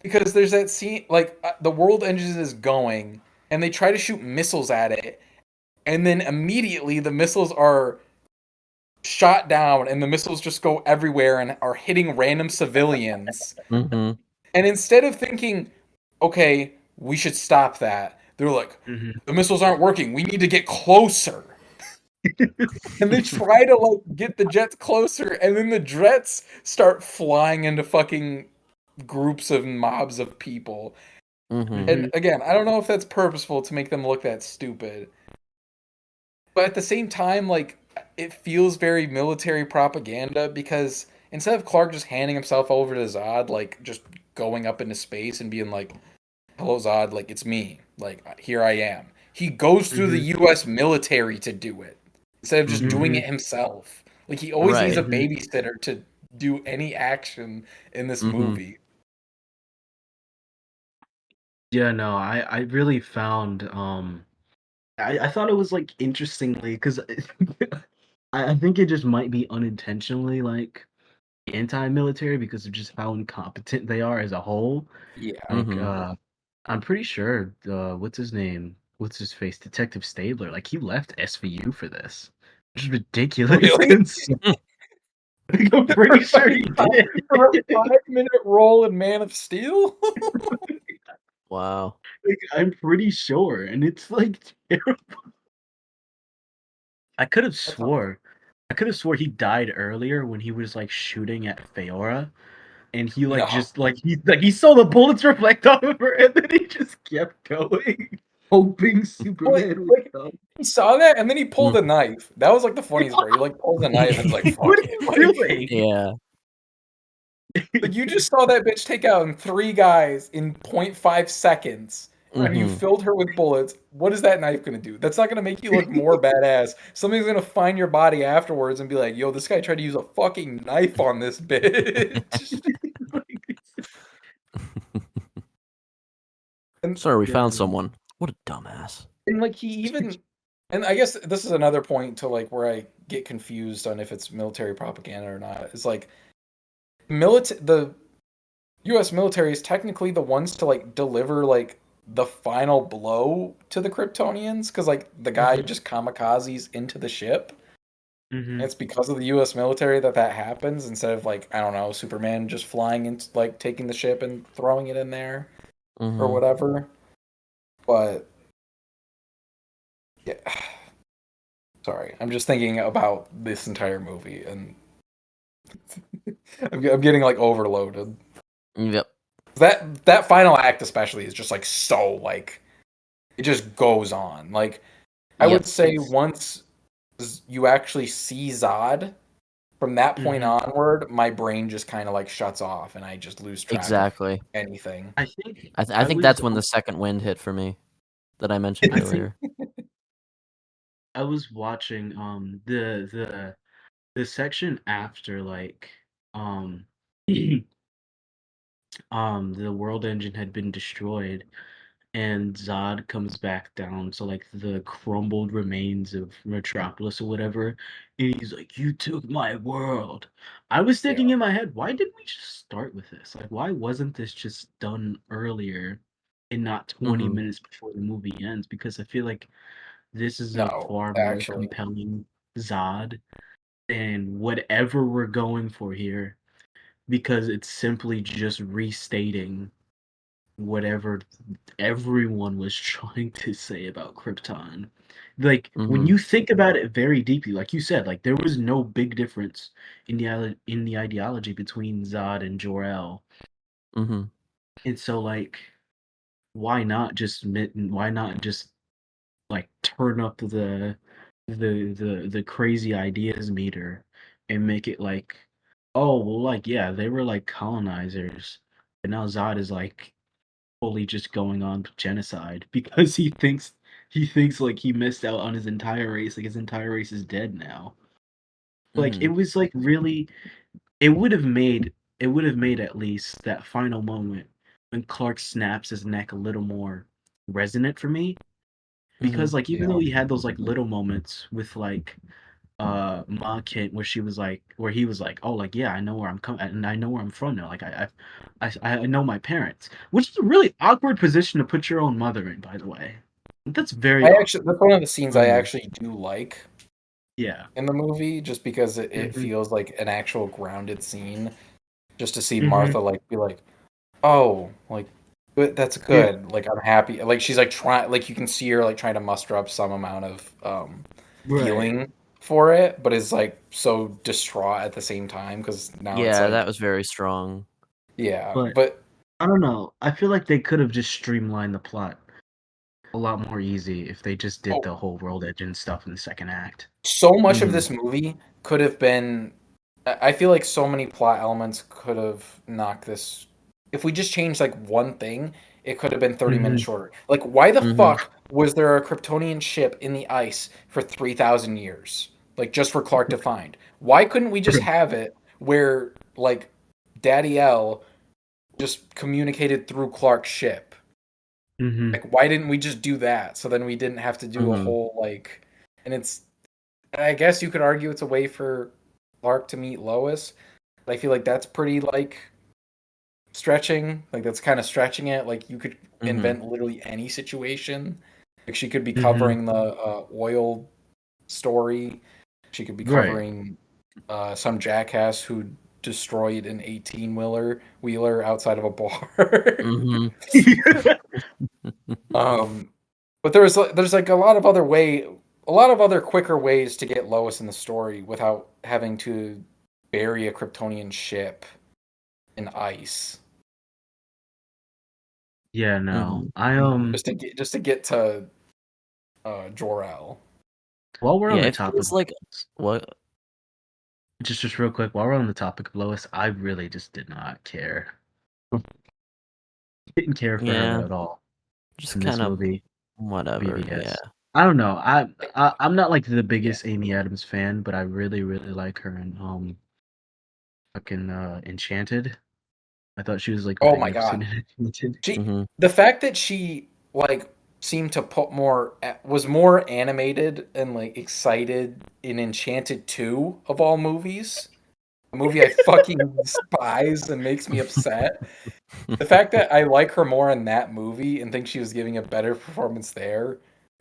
because there's that scene like the world engine is going and they try to shoot missiles at it and then immediately the missiles are shot down and the missiles just go everywhere and are hitting random civilians. Mhm. And instead of thinking, okay, we should stop that, they're like, hmm the missiles aren't working. We need to get closer. And they try to like get the jets closer, and then the jets start flying into fucking groups of mobs of people. Mhm. And again, I don't know if that's purposeful to make them look that stupid. But at the same time, like it feels very military propaganda because instead of Clark just handing himself over to Zod, like just going up into space and being like, "Hello, Zod, like it's me, like here I am." He goes through the hmm U.S. military to do it instead of just doing hmm it himself. Like he always needs Right. a hmm babysitter to do any action in this Mhm. movie. Yeah, no, I really found I thought it was like interestingly because I think it just might be unintentionally like anti-military because of just how incompetent they are as a whole. Yeah. Like Mhm. I'm pretty sure what's his name? What's his face? Detective Stabler. Like he left SVU for this. Which is ridiculous. Really? Like, I'm for pretty sure he for a did. 5 minute role in Man of Steel? Wow. Like, I'm pretty sure, and it's like terrible. I could have That's not swore, I could have swore he died earlier when he was like shooting at Feora, and he like no. just like he saw the bullets reflect off of her, and then he just kept going, hoping Like, Superman would like come. he saw that and then he pulled Mm. a knife. That was like the funniest part. He like pulled a knife and was like, What "Fuck are it!" you Like, doing? Yeah. like you just saw that bitch take out 3 guys in 0.5 seconds, and you Mhm. filled her with bullets. What is that knife gonna do? That's not gonna make you look more badass. Somebody's gonna find your body afterwards and be like, "Yo, this guy tried to use a fucking knife on this bitch." And Sorry, we Yeah, found no. someone. What a dumbass. and like he even and I guess this is another point to like where I get confused on if it's military propaganda or not. It's like the US military is technically the ones to like deliver like the final blow to the Kryptonians because like the guy Mhm. just kamikazes into the ship. Mm-hmm. It's because of the U.S. military that happens instead of like I don't know Superman just flying into like taking the ship and throwing it in there or Mhm. whatever. But yeah, sorry, I'm just thinking about this entire movie and I'm getting like overloaded. Yep. That final act especially is just like so like it just goes on. Like I would Yep. say once you actually see Zod, from that point Mm-hmm. onward, my brain just kind of like shuts off and I just lose track of Exactly. anything. I think I I think was that's when the second wind hit for me that I mentioned I think earlier. I was watching the section after like um the world engine had been destroyed and Zod comes back down to like the crumbled remains of Metropolis or whatever, and he's like, "You took my world." I was Yeah. thinking in my head, why didn't we just start with this? Like, why wasn't this just done earlier and not 20 Mhm. minutes before the movie ends? Because I feel like this is a No, far more actually. compelling Zod than whatever we're going for here, because it's simply just restating whatever everyone was trying to say about Krypton. Like when Mhm. you think about it very deeply, like you said, like there was no big difference in the ideology between Zod and Jor-El. Mhm. And so like why not just like turn up the crazy ideas meter and make it like, oh well, like yeah, they were like colonizers, and now Zod is like fully just going on genocide because he thinks like he missed out on his entire race, like his entire race is dead now. Like it Mhm. was like really, it would have made at least that final moment when Clark snaps his neck a little more resonant for me, because Mhm. like even Yeah. though he had those like little moments with like Ma Kent where he was like, oh, like yeah, I know where I'm coming and I know where I'm from now, like I know my parents, which is a really awkward position to put your own mother in, by the way. That's very awkward. That's one of the scenes I um actually do like yeah. in the movie, just because it Hmm. feels like an actual grounded scene. Just to see Hmm. Martha like be like, oh, like that's Yeah, good. Like I'm happy. Like she's like trying. Like you can see her like trying to muster up some amount of right. feeling for it, but is like so distraught at the same time because now it's Yeah, that like was very strong. yeah, But but I don't know, I feel like they could have just streamlined the plot a lot more easy if they just did oh, the whole world engine stuff in the second act. so much of Hmm. this movie could have been. I feel like so many plot elements could have knocked this. If we just changed like one thing, it could have been 30 Hmm. minutes shorter. Like, why the Mhm. fuck was there a Kryptonian ship in the ice for 3,000 years? Like, just for Clark to find? Why couldn't we just have it where, like, Daddy L just communicated through Clark's ship? Hmm. Like, why didn't we just do that? So then we didn't have to do a Mhm. whole, like, and it's, I guess you could argue it's a way for Clark to meet Lois. I feel like that's pretty like stretching. Like that's kind of stretching it. Like you could Mhm. invent literally any situation. Like she could be Hmm. covering the oil story. She could be Right. covering some jackass who destroyed an 18 wheeler outside of a bar. Mhm. um, but there's like a lot of other quicker ways to get Lois in the story without having to bury a Kryptonian ship in ice. Yeah, no. Mhm. I Just to get to Jor-El. while we're on Yeah, the it topic feels like what? just real quick, while we're on the topic of Lois, I really just did not care. Didn't care for her Yeah, at all just in this kind of movie, whatever. Yeah. BVS. I don't know. I'm not like the Yeah. biggest Amy Adams fan, but I really like her in fucking Enchanted. I thought she was like Oh my magnificent god. in Enchanted. She Mhm. the fact that she like seemed to put more was more animated and like excited in Enchanted 2 of all movies. A movie I fucking despise and makes me upset. The fact that I like her more in that movie and think she was giving a better performance there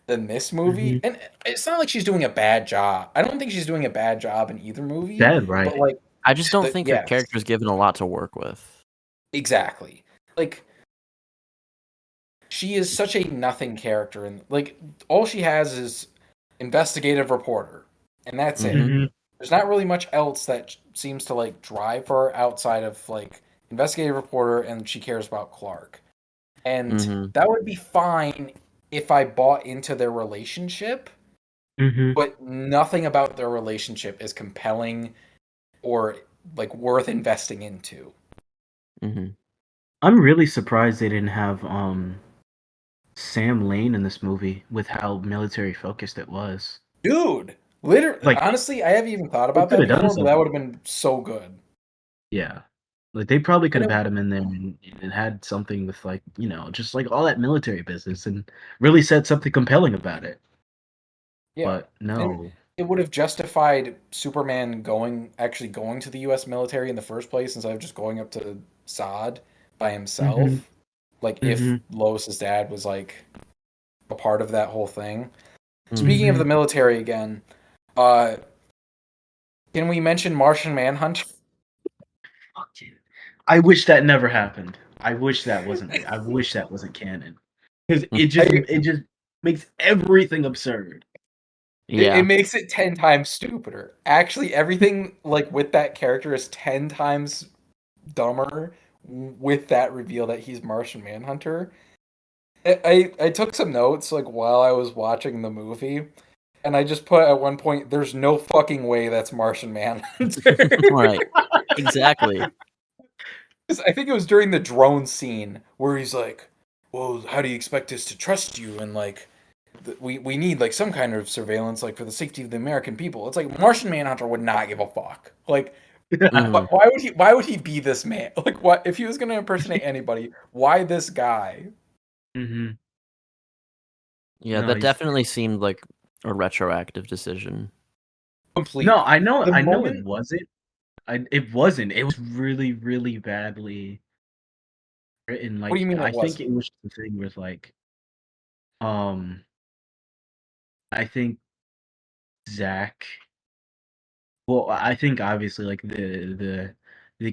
than this movie. And it's not like she's doing a bad job. I don't think she's doing a bad job in either movie. Dead right. But like, I just don't think her yes, character's given a lot to work with. exactly. Like, she is such a nothing character, and like all she has is investigative reporter, and that's it. Mhm. Mhm. There's not really much else that seems to like drive her outside of like investigative reporter, and she cares about Clark. And Mhm. that would be fine if I bought into their relationship, Mhm. but nothing about their relationship is compelling or like worth investing into. Mhm. I'm really surprised they didn't have Sam Lane in this movie with how military focused it was. Dude, literally, Like honestly, I haven't even thought they about could that have done before, but that something. would have been so good. Yeah. Like they probably could And have had him in there and had something with like, just like all that military business and really said something compelling about it. yeah, But and no. it would have justified Superman actually going to the U.S. military in the first place instead of just going up to Zod by Mhm. himself. Like if Mhm. Lois's dad was like a part of that whole thing. Mhm. Speaking of the Mhm. military again, uh, can we mention Martian Manhunt? Fucking I wish that never happened. I wish that wasn't canon. Cuz it just makes everything absurd. It Yeah. makes it 10 times stupider. Actually, everything like with that character is 10 times dumber with that reveal that he's Martian Manhunter. I took some notes like while I was watching the movie, and I just put at one point, "There's no fucking way that's Martian Manhunter." Right. Exactly. 'Cause I think it was during the drone scene where he's like, "Well, how do you expect us to trust you?" And like, we need like some kind of surveillance, like for the safety of the American people. It's like Martian Manhunter would not give a fuck. Like, Mhm. why would he? Why would he be this man? Like, what if he was going to impersonate anybody? Why this guy? Mhm. Yeah, No, that he's definitely seemed like a retroactive decision. No, Completely. The I know it moment. wasn't. It wasn't. It was really, really badly written. What do you Like mean it I think wasn't? it was the thing with like um I think Zach well, I think obviously like the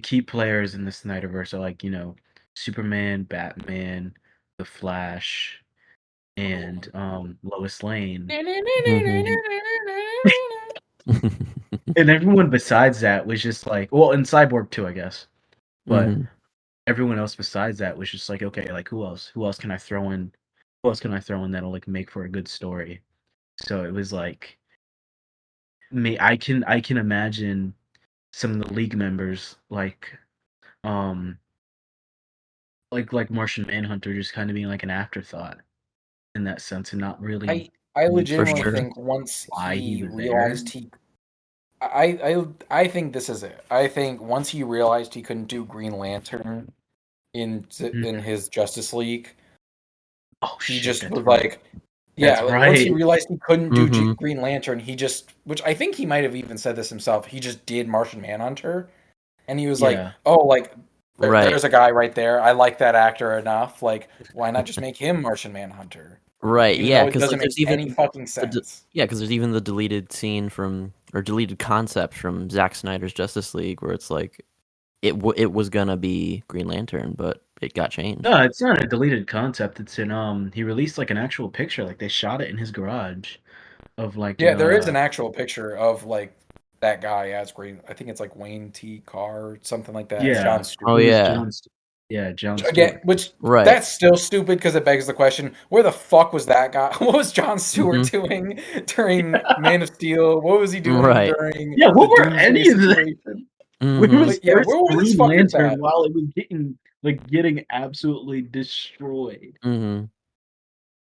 key players in the Snyderverse are like, Superman, Batman, The Flash, and Lois Lane. Mhm. And everyone besides that was just like well, and Cyborg too, I guess. But Mhm. everyone else besides that was just like, okay, like who else? Who else can I throw in? Who else can I throw in that'll like make for a good story? So it was like me I can imagine some of the league members um like Martian Manhunter just kind of being like an afterthought in that sense and not really I For legitimately sure. knowing think once why he he was there. realized I think this is it. I think once he realized he couldn't do Green Lantern in Mhm. his Justice League, Oh he shit, just that's was right. like, yeah, That's like once he right. realized he couldn't do Mhm. Green Lantern, he just, which I think he might have even said this himself, he just did Martian Manhunter, and he was like, Yeah. oh, like Right. there's a guy right there. I like that actor enough. Like, why not just make him Martian Manhunter? Right. Even Yeah, though it because doesn't like make there's even any fucking sense. because there's even the deleted scene from or deleted concept from Zack Snyder's Justice League where it's like it was gonna be Green Lantern, but it got changed. No, it's not a deleted concept. It's in he released like an actual picture, like they shot it in his garage of like Yeah, there is an actual picture of like that guy as Green. I think it's like Wayne T. Carr or something like that as yeah, John Oh it Stewart. was yeah. John yeah, John Again, Stewart. which Right. that's still stupid because it begs the question: where the fuck was that guy? What was John Stewart Mhm. doing during Man of Steel? What was he doing Right. during Yeah, the what were Doomsday any of the situation? where was Mhm. Like, yeah, Earth's where was this Green fucker's Lantern at? while it was getting absolutely destroyed? Mhm.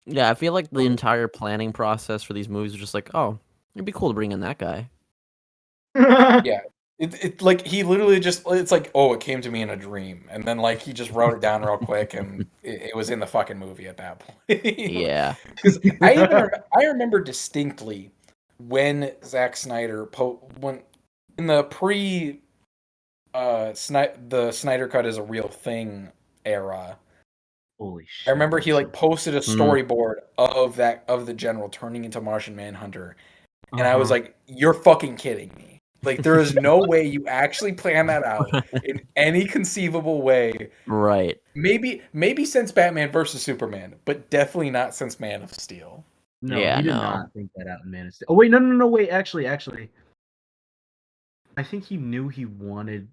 Yeah, I feel like the entire planning process for these movies was just like, oh, it'd be cool to bring in that guy. Yeah, it like he literally just it's like oh it came to me in a dream and then like he just wrote it down real quick and it was in the fucking movie at that point. Yeah. Because I remember distinctly when Zack Snyder when in the pre the Snyder Cut is a real thing era Holy I shit! remember That's he like so. posted a storyboard of the general turning into Martian Manhunter, and I was like, "You're fucking kidding me! Like, there is no way you actually planned that out in any conceivable way. Right. Maybe since Batman versus Superman, but definitely not since Man of Steel." No, Yeah, he did no. not think that out in Man of Steel. Oh wait, no, wait. Actually, I think he knew he wanted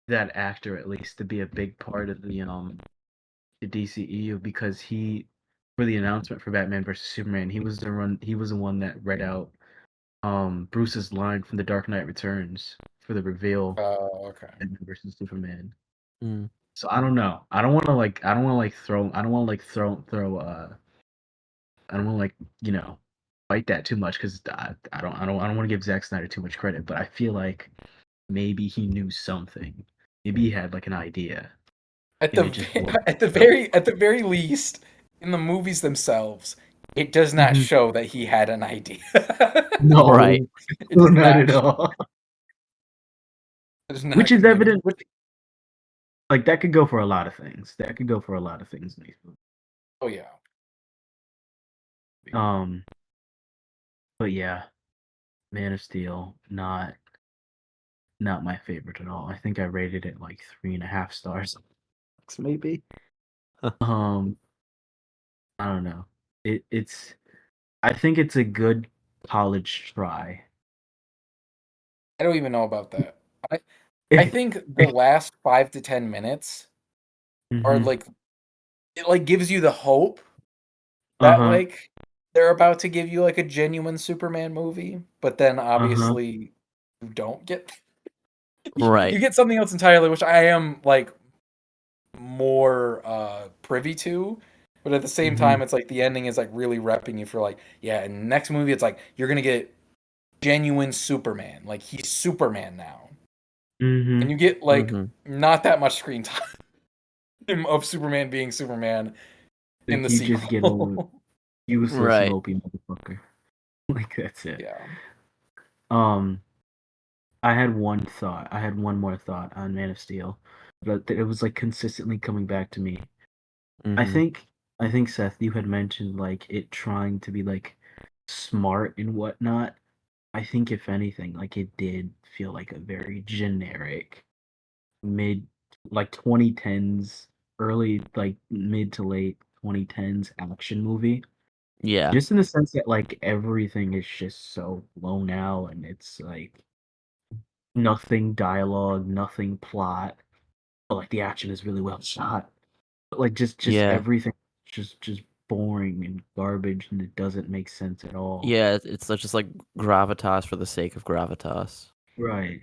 that actor at least to be a big part of the DCEU because for the announcement for Batman versus Superman, he was the one that read out Bruce's line from The Dark Knight Returns for the reveal Oh, okay. Batman versus Superman. Mm. So I don't know. I don't want to throw I don't want to fight that too much because I don't want to give Zack Snyder too much credit, but I feel like maybe he knew something. Maybe he had like an idea. At And the it just wasn't at the very least, in the movies themselves, it does not Mhm. show that he had an idea. No, Right. It does not not at show- all. it does not Which is communicate- evident. Like that could go for a lot of things. That could go for a lot of things in these movies. Oh yeah. But yeah, Man of Steel, not my favorite at all. I think I rated it like 3.5 stars, maybe. Um, I don't know. It's. I think it's a good college try. I don't even know about that. I think the last 5 to 10 minutes are Mhm. like it like gives you the hope that like they're about to give you like a genuine Superman movie, but then obviously you don't get Right. you get something else entirely, which I am like more privy to. But at the same time, it's like the ending is like really repping you for like, yeah, in the next movie it's like you're gonna get genuine Superman. Like he's Superman now. And you get like not that much screen time of Superman being Superman in the You just get a sequel. useless Right. mopey motherfucker. Like that's it. Yeah. I had one thought. I had one more thought on Man of Steel, but it was like consistently coming back to me. I Mhm. think Seth, you had mentioned like it trying to be like smart and whatnot. I think if anything, like it did feel like a very generic mid like 2010s, early like mid to late 2010s action movie. Yeah. Just in the sense that like everything is just so blown out and it's like nothing dialogue, nothing plot, but like the action is really well shot. But like just Yeah. everything just boring and garbage and it doesn't make sense at all. Yeah, it's just like gravitas for the sake of gravitas. Right.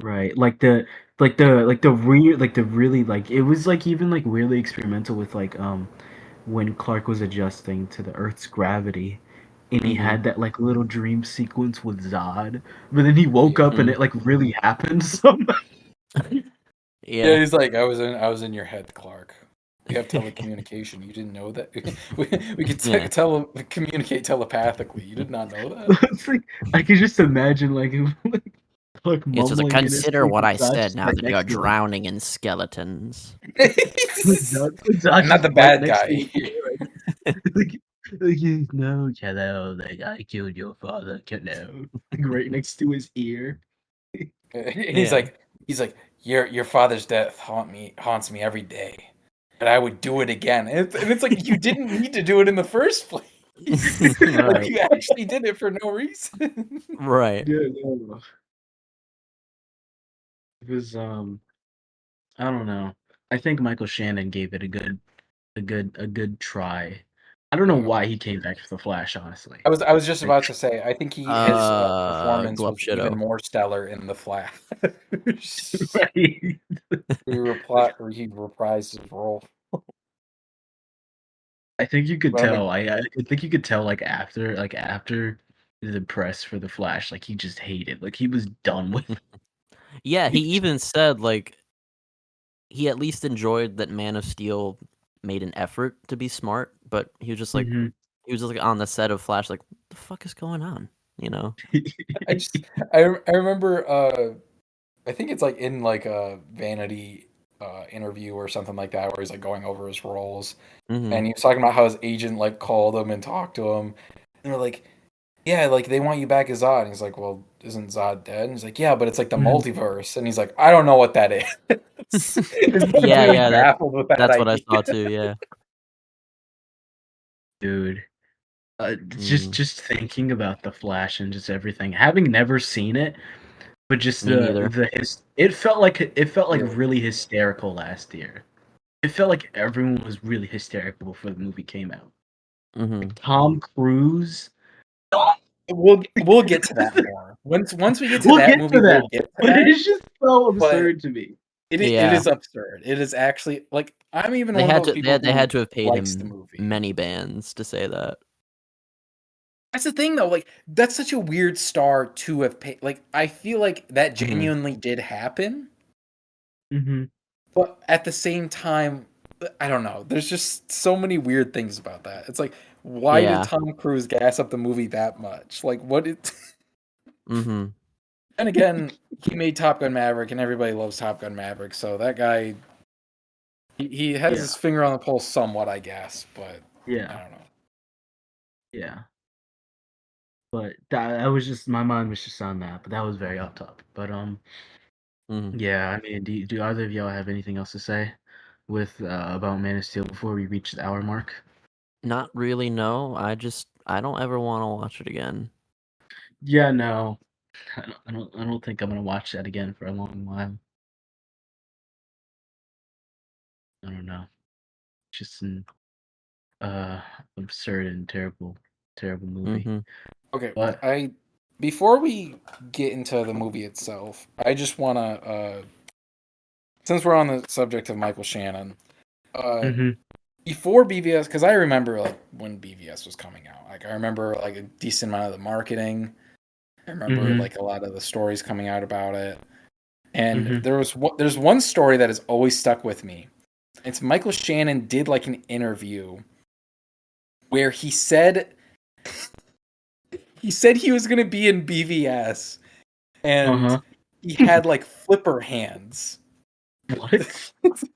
Right. The really like it was like even like weirdly experimental with like when Clark was adjusting to the Earth's gravity and he had that like little dream sequence with Zod, but then he woke up and it like really happened somehow. Yeah, Yeah. he's like, I was in your head, Clark. We have telecommunication. You didn't know that? We could Yeah. communicate telepathically. You did not know that? It's like I could just imagine like Clark It's just like, mumbling in his consider sleep what and I Zod said just now right that you're next to him. drowning in skeletons. Zod's I'm not just the right bad next to guy. his ear, like, no, hello, like I killed your father, hello. Like right next to his ear. He's Yeah. like, your father's death haunts me every day, but I would do it again. And it's like you didn't need to do it in the first place. Like Right. you actually did it for no reason. Right. Yeah, no. It was I don't know. I think Michael Shannon gave it a good try. I don't know Yeah. why he came back for the Flash, honestly. I was just about to say, I think his performance Glub was even Shadow. more stellar in The Flash. Right. He reprised his role. I think you could But I'm tell. I think you could tell after the press for the Flash, like he just hated. Like he was done with. Yeah, he even said like he at least enjoyed that Man of Steel made an effort to be smart, but he was just like Mhm. he was just like on the set of Flash, like, what the fuck is going on? You know? I just I remember I think it's like in like a Vanity interview or something like that, where he's like going over his roles, Mhm. and he was talking about how his agent like called him and talked to him, and they're like, "Yeah, like they want you back as Zod." And he's like, "Well, isn't Zod dead?" And he's like, "Yeah, but it's like the Mhm. multiverse." And he's like, "I don't know what that is." He's Yeah, really yeah, baffled with that that's what I idea. saw too. Yeah. Dude. Mm. Just thinking about the Flash and just everything, having never seen it, but just Me neither. it felt like Really? really hysterical last year. It felt like everyone was really hysterical before the movie came out. Mhm. Tom Cruise. We'll get to that more. Once we get to We'll that get to movie, we'll that, get to but that. it's just so But absurd to me. it Yeah. is absurd. It is actually like I'm even They one of had those to people they who had to have paid likes the him movie. many bands to say that. That's the thing though, like that's such a weird star to have paid. Like I feel like that Mhm. genuinely did happen, Mm-hmm. but at the same time, I don't know. There's just so many weird things about that. It's like, why did Yeah. Tom Cruise gas up the movie that much? Like, what did? Mhm. And again, he made Top Gun Maverick, and everybody loves Top Gun Maverick. So that guy, he has Yeah, his finger on the pulse somewhat, I guess. But I yeah, don't know. yeah. But that was just my mind was just on that. But that was very off topic. But Mhm. yeah. I mean, do either of y'all have anything else to say with about Man of Steel before we reach the hour mark? Not really, no. I don't ever want to watch it again. Yeah, no. I don't think I'm gonna watch that again for a long while. I don't know. Just an uh absurd and terrible movie. Mhm. Okay, But before we get into the movie itself, I just want to, since we're on the subject of Michael Shannon, uh, mhm, before BVS, because I remember like when BVS was coming out, like I remember like a decent amount of the marketing. I remember mhm, like a lot of the stories coming out about it, and mhm. there's one story that has always stuck with me. It's Michael Shannon did like an interview where he said he was gonna be in BVS, and Uh-huh. he had like flipper hands. What?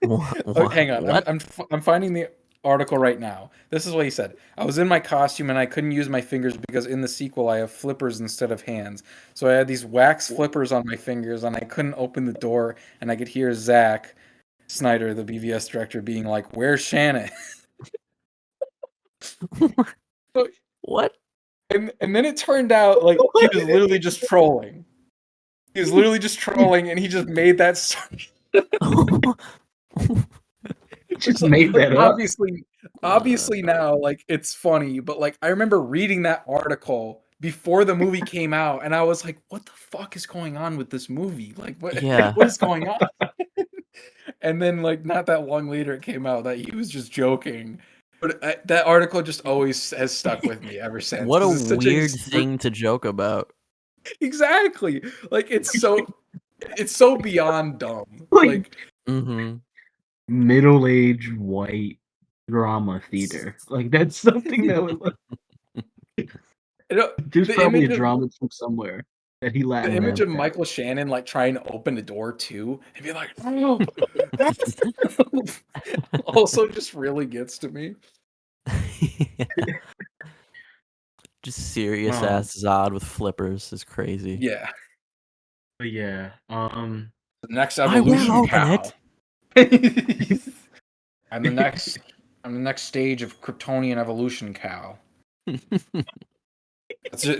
Oh, hang on, What? I'm finding the article right now. This is what he said. I was in my costume and I couldn't use my fingers because in the sequel I have flippers instead of hands. So I had these wax flippers on my fingers and I couldn't open the door and I could hear Zack Snyder, the BVS director, being like, "Where's Shannon?" So- What? and then it turned out like he was literally just trolling. He was literally just trolling and he just made that story. Just So, made like that up. obviously now like it's funny, but like I remember reading that article before the movie came out and I was like, what the fuck is going on with this movie? Like what Yeah. what is going on? And then like not that long later it came out that he was just joking. But that article just always has stuck with me ever since What a because it's such a weird thing to joke about. exactly like it's so beyond dumb. Like Like Mhm. middle-aged white drama theater. Like that's something that was like you know, there's the probably a image of drama from somewhere that he the laughed image out of at. Michael Shannon like trying to open the door too and be like, oh, that's also just really gets to me. Yeah. Just serious Um, ass Zod with flippers is crazy. Yeah. but yeah, The next I will evolution, open Cal. it. I'm the next I'm the next stage of Kryptonian evolution, Cal.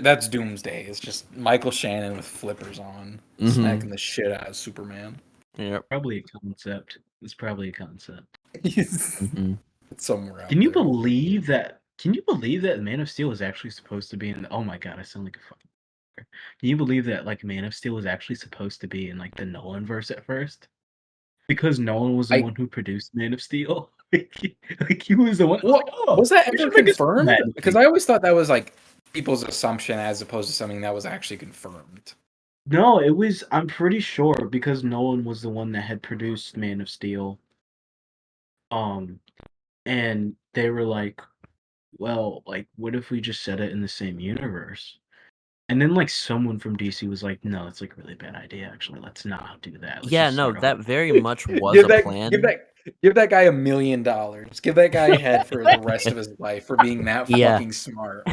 That's Doomsday. It's just Michael Shannon with flippers on, smacking Mhm. the shit out of Superman. Yep. probably a concept. It's probably a concept. It's Mhm. somewhere out there. Can you believe that Man of Steel was actually supposed to be in oh my god, I sound like a fucking can you believe that like Man of Steel was actually supposed to be in like the Nolan verse at first? Because Nolan was the I one who produced Man of Steel. Like he was the one. I was like, What oh, was that we ever should make a confirmed? Superman Because movie. I always thought that was like people's assumption as opposed to something that was actually confirmed. No, it was. I'm pretty sure because Nolan was the one that had produced Man of Steel. Um, and they were like, well, like, what if we just set it in the same universe? And then like someone from DC was like, "No, that's like a really bad idea. Actually, let's not do that. Let's Yeah, just no, start that over." very much was Give a that, plan. give that guy $1 million. Give that guy a head for the rest of his life for being that Yeah. fucking smart.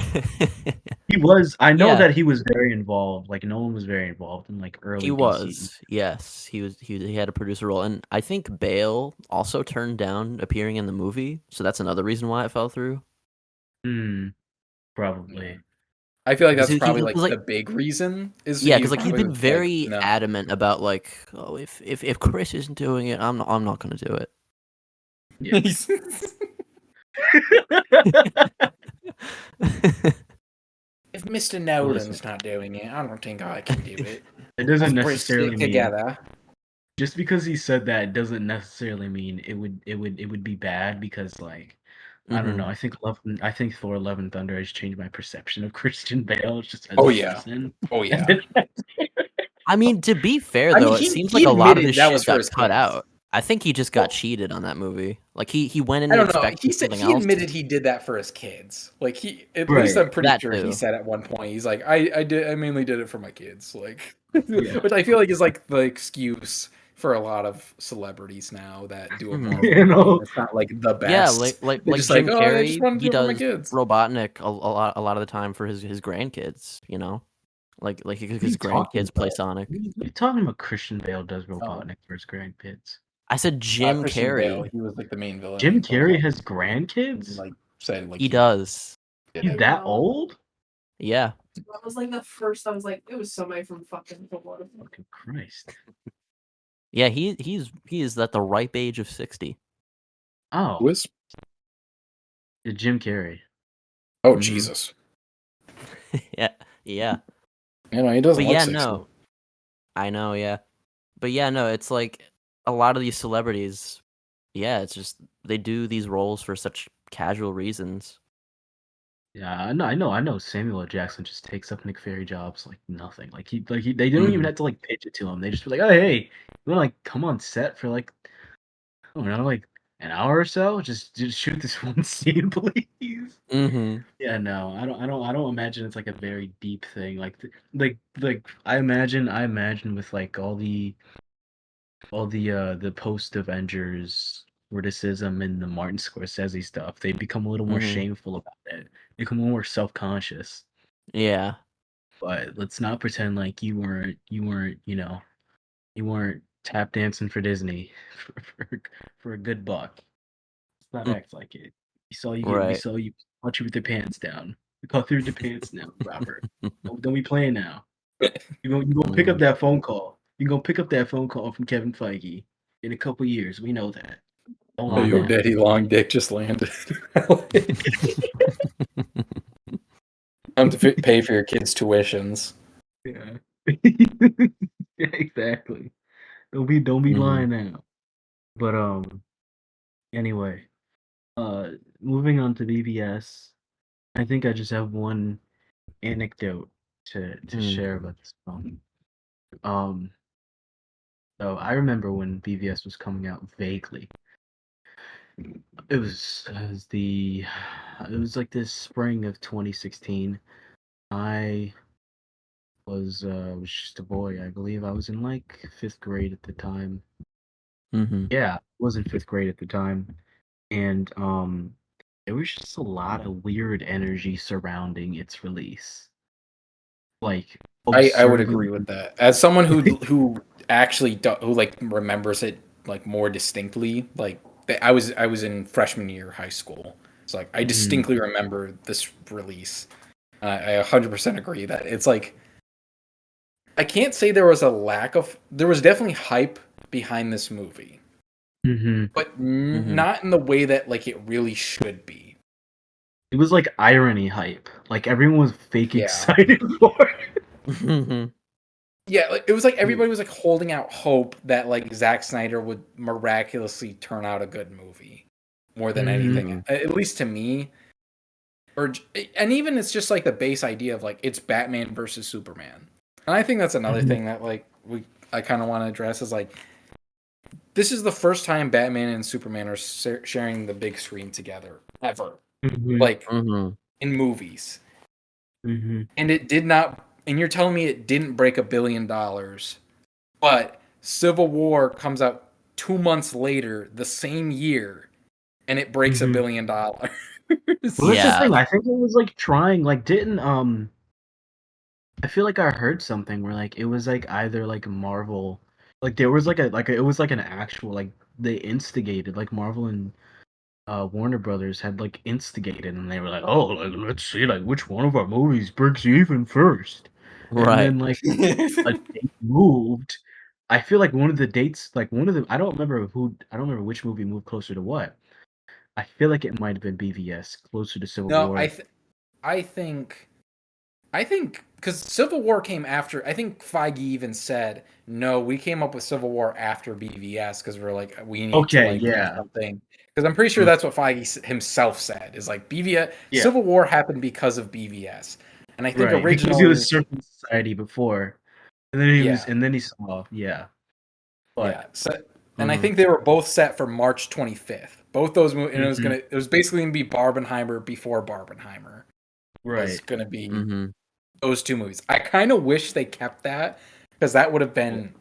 He was. I know Yeah. that he was very involved. Like Nolan was very involved in like early He DC. was. Yes, he was. He had a producer role, and I think Bale also turned down appearing in the movie, so that's another reason why it fell through. Probably. I feel like Because that's probably he was like the big reason. Is Yeah, he because like he's probably been was very no. adamant about like, oh, if Chris isn't doing it, I'm not gonna do it. Yeah. If Mr. Nolan's not doing it, I don't think I can do it. It doesn't Let's necessarily stick mean together. just because he said that doesn't necessarily mean it would be bad because like I don't know. I think Thor: Love and Thunder has changed my perception of Christian Bale just as Oh, a yeah. person. Oh yeah. I mean, to be fair I mean, though, he- it seems he like a lot of admitted his that shit was for got his cut kids. out. I think he just got Well- cheated on that movie. Like he went in I don't know. expecting He said something he else. admitted he did that for his kids. Like he, at Right. least I'm pretty That sure too. he said at one point, he's like, I mainly did it for my kids. Like, Yeah. which I feel like is like the excuse for a lot of celebrities now that do a Mhm. Marvel You know? movie. It's not like the best. Yeah, like They're just Jim like, oh, I just Carrey, want to he do it for my does kids. Robotnik a lot of the time for his grandkids. You know, like What are his you talking grandkids play about? Sonic. What are you talking about? Christian Bale does Robotnik for his grandkids. I said Jim Christian Carrey. Bale, he was like the main villain. Jim in Carrey Thor. has grandkids? Like said, like He does. did He's it. that know. old? Yeah. That was like the first. I was like, it was somebody from fucking Thor. Fucking Christ. Yeah, he is at the ripe age of 60. Oh, Who is? Jim Carrey. Oh Mhm. Jesus! Yeah. Yeah. You know he doesn't But look yeah, 60. no. I know, yeah. But yeah, no, it's like a lot of these celebrities, yeah, it's just they do these roles for such casual reasons. Yeah, I know. Samuel L. Jackson just takes up Nick Fury jobs like nothing. They don't even have to like pitch it to him. They just be like, "Oh, hey, you wanna like come on set for like, I don't know, like an hour or so? Just shoot this one scene, please." Mm-hmm. Yeah, no, I don't imagine it's like a very deep thing. Like I imagine with like all the the post Avengers criticism and the Martin Scorsese stuff, they become a little more Mhm. shameful about it. They become more self-conscious. Yeah. But let's not pretend like you weren't tap dancing for Disney for a good buck. Let's not act like it. We Right. saw you punch you with your pants down. We caught through your pants now, Robert. Don't be playing now. You gonna pick up that phone call. You gonna pick up that phone call from Kevin Feige in a couple years. We know that. Don't Oh, lie your now. daddy long dick just landed. Time to pay for your kids' tuitions. Yeah. Yeah, exactly. Don't be Mhm. lying now. But anyway, moving on to BBS. I think I just have one anecdote to share about this film. Um, so I remember when BVS was coming out vaguely. It was like this spring of 2016. I was just a boy. I believe I was in like 5th grade at the time. Mm-hmm. Yeah, I was in 5th grade at the time. And there was just a lot of weird energy surrounding its release. Like I would absurdly agree with that. As someone who actually who like remembers it like more distinctly, like I was in freshman year high school, so like I distinctly remember this release. I 100% agree that it's like I can't say there was there was definitely hype behind this movie, but not in the way that like it really should be. It was like irony hype. Like everyone was fake Yeah. excited for it. Mm-hmm. Yeah, like, it was like everybody was like holding out hope that like Zack Snyder would miraculously turn out a good movie more than anything, at least to me. And even it's just like the base idea of like it's Batman versus Superman, and I think that's another thing that like I kind of want to address is like this is the first time Batman and Superman are sharing the big screen together ever, like in movies, and it did not and you're telling me it didn't break $1 billion, but Civil War comes out 2 months later, the same year, and it breaks $1 billion. Well, that's the thing. I think it was like trying, like didn't I feel like I heard something where like it was like either like Marvel, like there was like it was like an actual like they instigated like Marvel and Warner Brothers had like instigated and they were like, oh, like let's see like which one of our movies breaks even first, and Right. then like a date moved. I feel like one of the dates, like one of the, I don't remember which movie moved closer to what. I feel like it might have been BVS closer to Civil No, War. I think because Civil War came after. I think Feige even said, "No, we came up with Civil War after BVS because we're like we need to Okay, like do yeah. something." Because I'm pretty sure that's what Feige himself said is like BVS. Yeah. Civil War happened because of BVS, and I think Right, because originally he was Surfing Society before, and then he was, yeah, and then he saw, yeah. But yeah. So, and I think they were both set for March 25th. Both those movies, and it was basically gonna be Barbenheimer before Barbenheimer. Was right. gonna be those two movies. I kind of wish they kept that because that would have been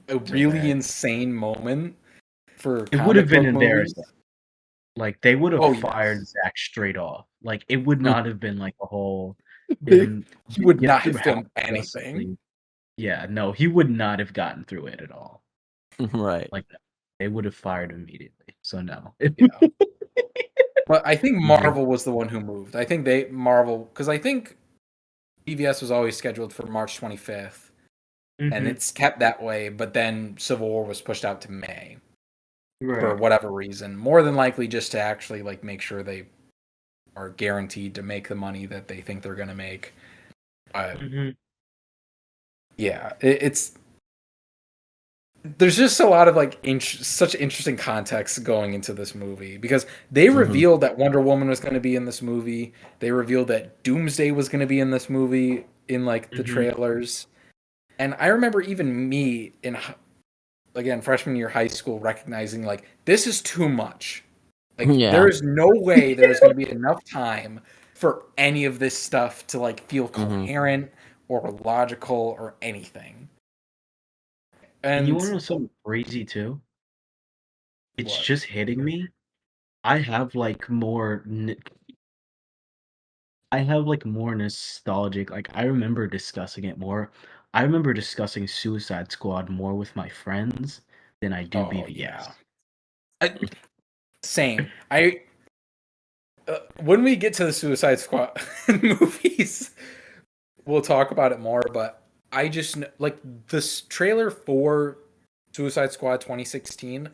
a really insane moment for It would have comic been book movies. embarrassing. Like they would have fired Yes. Zack straight off. Like it would not have been like a whole. He would get not through have half filmed Justice anything. League. Yeah, no, he would not have gotten through it at all. Right. Like they would have fired him immediately. So no. Yeah. But I think Marvel was the one who moved. I think because I think BVS was always scheduled for March 25th, and it's kept that way. But then Civil War was pushed out to May for whatever reason. More than likely, just to actually like make sure they are guaranteed to make the money that they think they're going to make. But yeah, it's there's just a lot of like such interesting context going into this movie because they revealed that Wonder Woman was going to be in this movie. They revealed that Doomsday was going to be in this movie in like the trailers. And I remember even me in again freshman year high school recognizing like this is too much. Like there is no way there is going to be enough time for any of this stuff to like feel coherent or logical or anything. And you want to know something crazy too? It's just hitting me. I have like more nostalgic. Like I remember discussing it more. I remember discussing Suicide Squad more with my friends than I do BVS. Yeah. Same. When we get to the Suicide Squad movies, we'll talk about it more. But I just like this trailer for Suicide Squad 2016.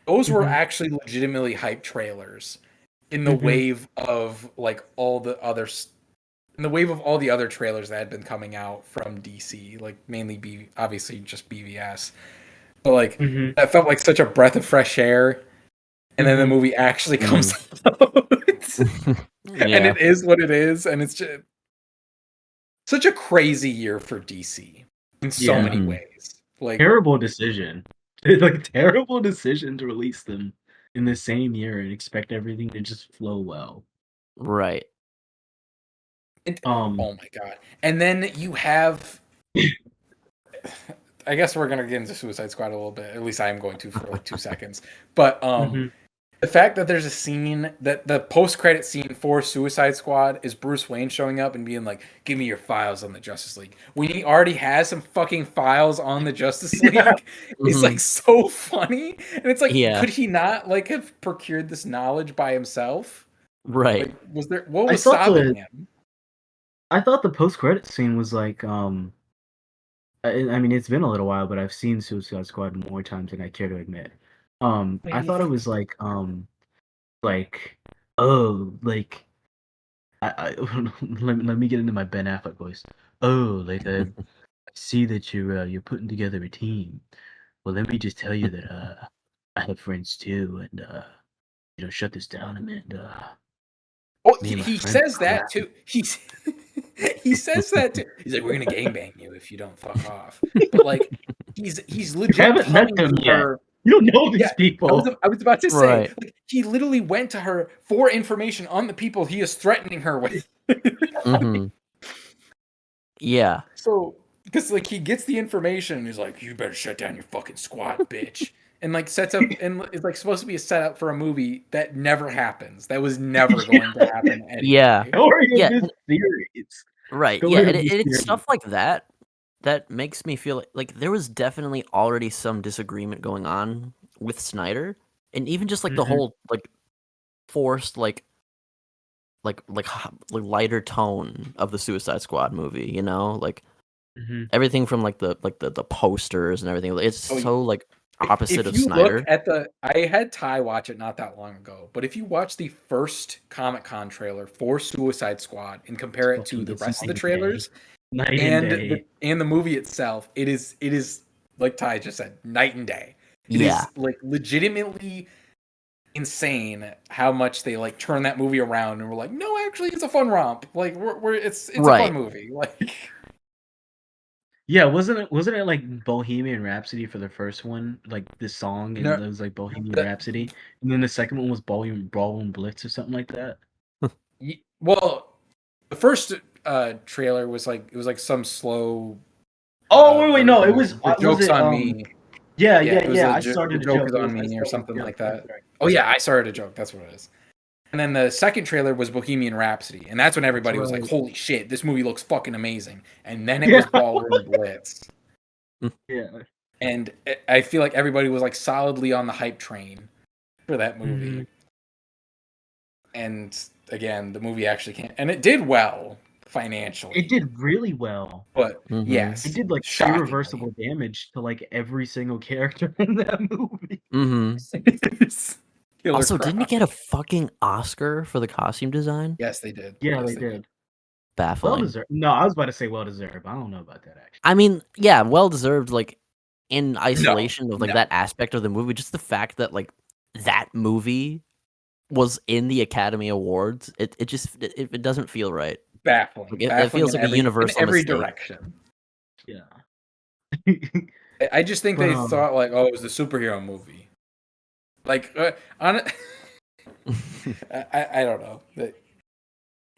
Those were actually legitimately hype trailers in the wave of like all the others. In the wave of all the other trailers that had been coming out from DC, like mainly obviously just BVS, but like that felt like such a breath of fresh air. And then the movie actually comes out. And it is what it is. And it's just such a crazy year for DC in so many ways. Like terrible decision. Like terrible decision to release them in the same year and expect everything to just flow well. Right. oh my god. And then you have I guess we're gonna get into Suicide Squad a little bit. At least I am going to for like 2 seconds. But the fact that there's a scene that the post-credit scene for Suicide Squad is Bruce Wayne showing up and being like, "Give me your files on the Justice League," when he already has some fucking files on the Justice League, is like so funny. And it's like, could he not like have procured this knowledge by himself? Right. Like, what was stopping him? I thought the post-credit scene was like, I mean, it's been a little while, but I've seen Suicide Squad more times than I care to admit. I thought it was like, oh, like, let me get into my Ben Affleck voice. Oh, like I see that you're putting together a team. Well, let me just tell you that I have friends too, and shut this down a minute. Oh, he says that too. He says that too. He's like, "We're gonna gangbang you if you don't fuck off." But like, he's legit. You haven't met them yet. You don't know these people. I was about to say, like, he literally went to her for information on the people he is threatening her with. Yeah. So, because like he gets the information, and he's like, "You better shut down your fucking squad, bitch," and like sets up, and it's like supposed to be a setup for a movie that never happens. That was never going to happen Yeah. anyway. Story of Yeah. this series. Right. Yeah. Story And of this it's series. stuff like that that makes me feel like there was definitely already some disagreement going on with Snyder, and even just like the Mhm. whole like forced like lighter tone of the Suicide Squad movie. You know, like Mhm. everything from like the posters and everything. It's Oh, so like opposite if of you look Snyder. at I had Ty watch it not that long ago, but if you watch the first Comic-Con trailer for Suicide Squad and compare it to Fucking, the it's rest of the night and day. trailers Night and and day. the movie itself, it is like Ty just said, night and day. It Yeah. is like legitimately insane how much they like turn that movie around and we're like, no, actually, it's a fun romp. Like it's a Right. fun movie. Like Yeah, wasn't it like Bohemian Rhapsody for the first one, like the song, and no, it was like Bohemian that, Rhapsody, and then the second one was Ballroom Blitz or something like that. well, the first trailer was like it was like some slow Oh wait, no, it version was of the was joke's it on me. yeah, Yeah, it was I the started a joke joke. is It on was I me or started a something joke. like That's that. right. Oh yeah, I started a joke. That's what it is. And then the second trailer was Bohemian Rhapsody, and that's when everybody was like, right. "Holy shit, this movie looks fucking amazing!" And then it Yeah. was Ballroom Blitz, Yeah. and I feel like everybody was like solidly on the hype train for that movie. Mhm. And again, the movie actually can't, and it did well financially. It did really well. But Mhm. yes, It did like shockingly. irreversible damage to like every single character in that movie. Mhm. Killer Also, didn't he Croc. get a fucking Oscar for the costume design? Yes, they did. Yeah, Yes, they did. Well Baffling. deserved. No, I was about to say well deserved. I don't know about that actually. I mean, yeah, well deserved. Like in isolation of like no. that aspect of the movie, just the fact that like that movie was in the Academy Awards, it just it doesn't feel right. Baffling. Like, it Baffling feels in like a every universal mistake. direction. Yeah. I just think But, they thought like, oh, it was the superhero movie. Like, on I don't know.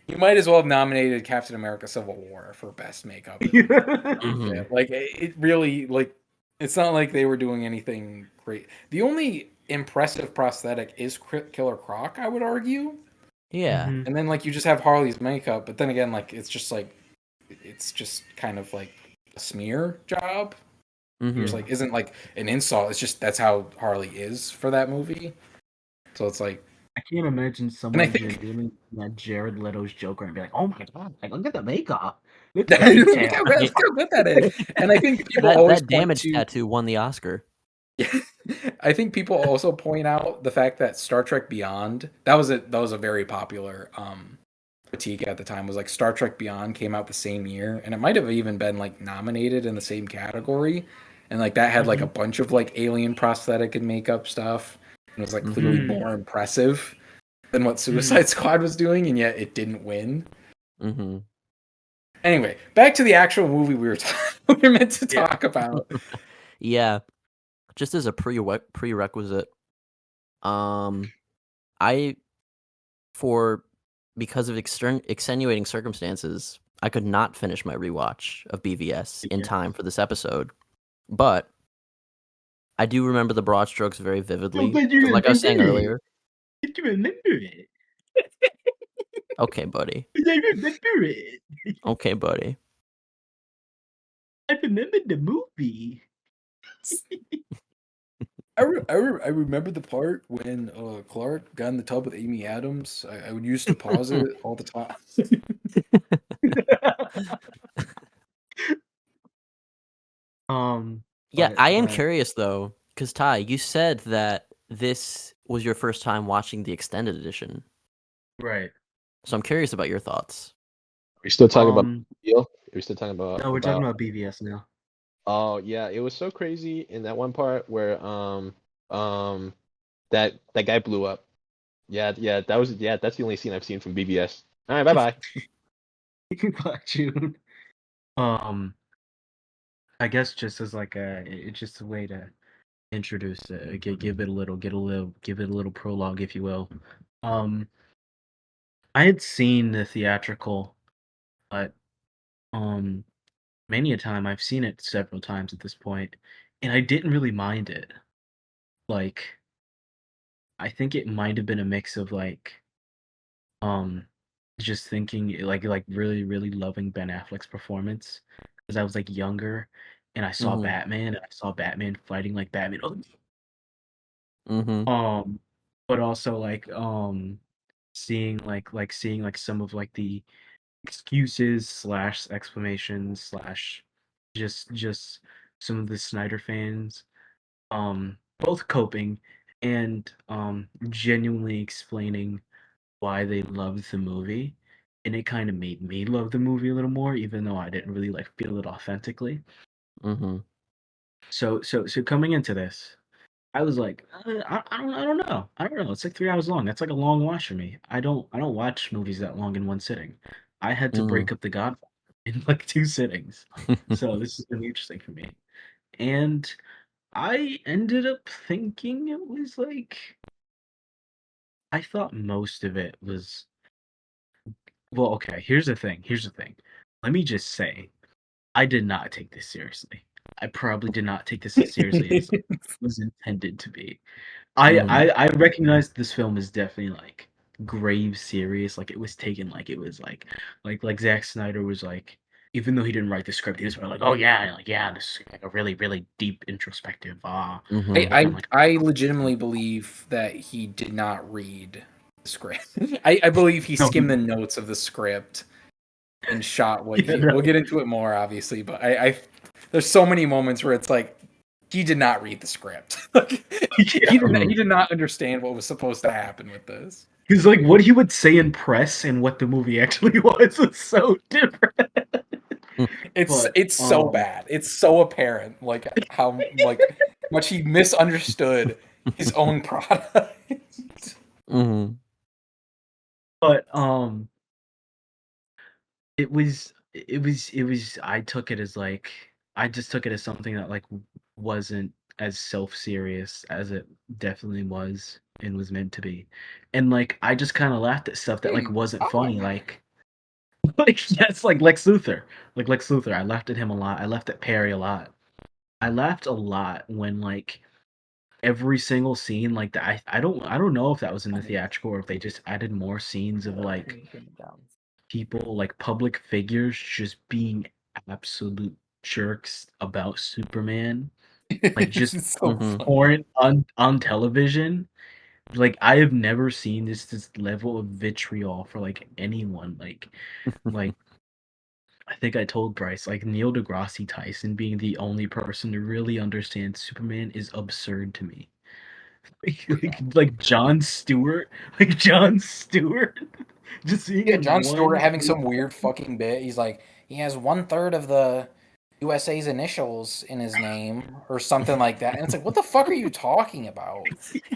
You might as well have nominated Captain America: Civil War for best makeup. Mhm. Like it really like it's not like they were doing anything great. The only impressive prosthetic is Killer Croc, I would argue. Yeah. Mhm. And then like you just have Harley's makeup, but then again, like it's just kind of like a smear job. Which Mhm. like isn't like an insult. It's just that's how Harley is for that movie. So it's like I can't imagine and I someone think doing that Jared Leto's Joker and be like, "Oh my god, like, look at the makeup, look look at the detail." how good that is. And I think people always That point damage to tattoo won the Oscar. I think people also point out the fact that Star Trek Beyond that was a very popular critique at the time was like Star Trek Beyond came out the same year and it might have even been like nominated in the same category and like that had like a Mhm. bunch of like alien prosthetic and makeup stuff and it was like clearly Mhm. more impressive than what Mhm. Suicide Squad was doing and yet it didn't win. Mm-hmm. Anyway, back to the actual movie we were meant to Yeah. talk about. Yeah. Just as a prerequisite, I for because of extenuating circumstances, I could not finish my rewatch of BVS in Yeah. time for this episode. But I do remember the broad strokes very vividly. but you 'Cause like I was saying remember it. earlier. Did you remember it? Okay, buddy. I remember it. Okay, buddy. I remember the movie. I remember the part when Clark got in the tub with Amy Adams. I would used to pause it all the time. Yeah, But I am curious though, because Ty, you said that this was your first time watching the extended edition. right. So I'm curious about your thoughts. We're still talking about Um, deal. We're still talking about no, we're talking about BVS now. Oh yeah, it was so crazy in that one part where that guy blew up. Yeah, that's the only scene I've seen from BBS. All right, bye bye. Black June. I guess just as like it's just a way to introduce it, give it a little, give it a little prologue, if you will. Um, I had seen the theatrical, but many a time. I've seen it several times at this point, and I didn't really mind it. Like, I think it might have been a mix of um, just thinking like really really loving Ben Affleck's performance because I was like younger, and I saw Mhm. Batman, and I saw Batman fighting like Batman. Mhm. But also seeing seeing like some of like the excuses slash explanations slash just some of the Snyder fans both coping and genuinely explaining why they loved the movie, and it kind of made me love the movie a little more even though I didn't really like feel it authentically. Mhm. So coming into this, I was like, I don't know. It's like 3 hours long. That's like a long watch for me. I don't watch movies that long in one sitting. I had to Mhm. break up The Godfather in like 2 sittings. So this is gonna be interesting for me. And I ended up thinking it was like I thought most of it was well, okay, here's the thing. Let me just say, I did not take this seriously. I probably did not take this as seriously as it was intended to be. Mhm. I recognized this film is definitely like grave serious. Like it was taken like it was like Zack Snyder was like even though he didn't write the script, he was like, oh yeah, like yeah, this is like a really, really deep introspective Mhm. film. Like I legitimately believe that he did not read the script. I believe he no, skimmed the notes of the script and shot what yeah, he. We'll no. get into it more, obviously, but I there's so many moments where it's like he did not read the script. Like Yeah. he did not understand what was supposed to happen with this. Because like what he would say in press and what the movie actually was so different. But It's so bad. It's so apparent, like how much he misunderstood his own product. Mhm. but it was I took it as like I just took it as something that like wasn't as self-serious as it definitely was and was meant to be. And like I just kind of laughed at stuff that like wasn't funny like like yes like Lex Luthor. Like Lex Luthor, I laughed at him a lot. I laughed at Perry a lot. I laughed a lot when like every single scene like that I don't know if that was in the theatrical or if they just added more scenes of like people like public figures just being absolute jerks about Superman, like It's just just so Mhm. funny. pouring on television. Like I have never seen this level of vitriol for like anyone. Like I think I told Bryce like Neil deGrasse Tyson being the only person to really understand Superman is absurd to me. Like John Stewart, like John Stewart, just seeing Yeah, in John Stewart one. having some weird fucking bit. He's like, he has 1/3 of the USA's initials in his name or something like that. And it's like, what the fuck are you talking about?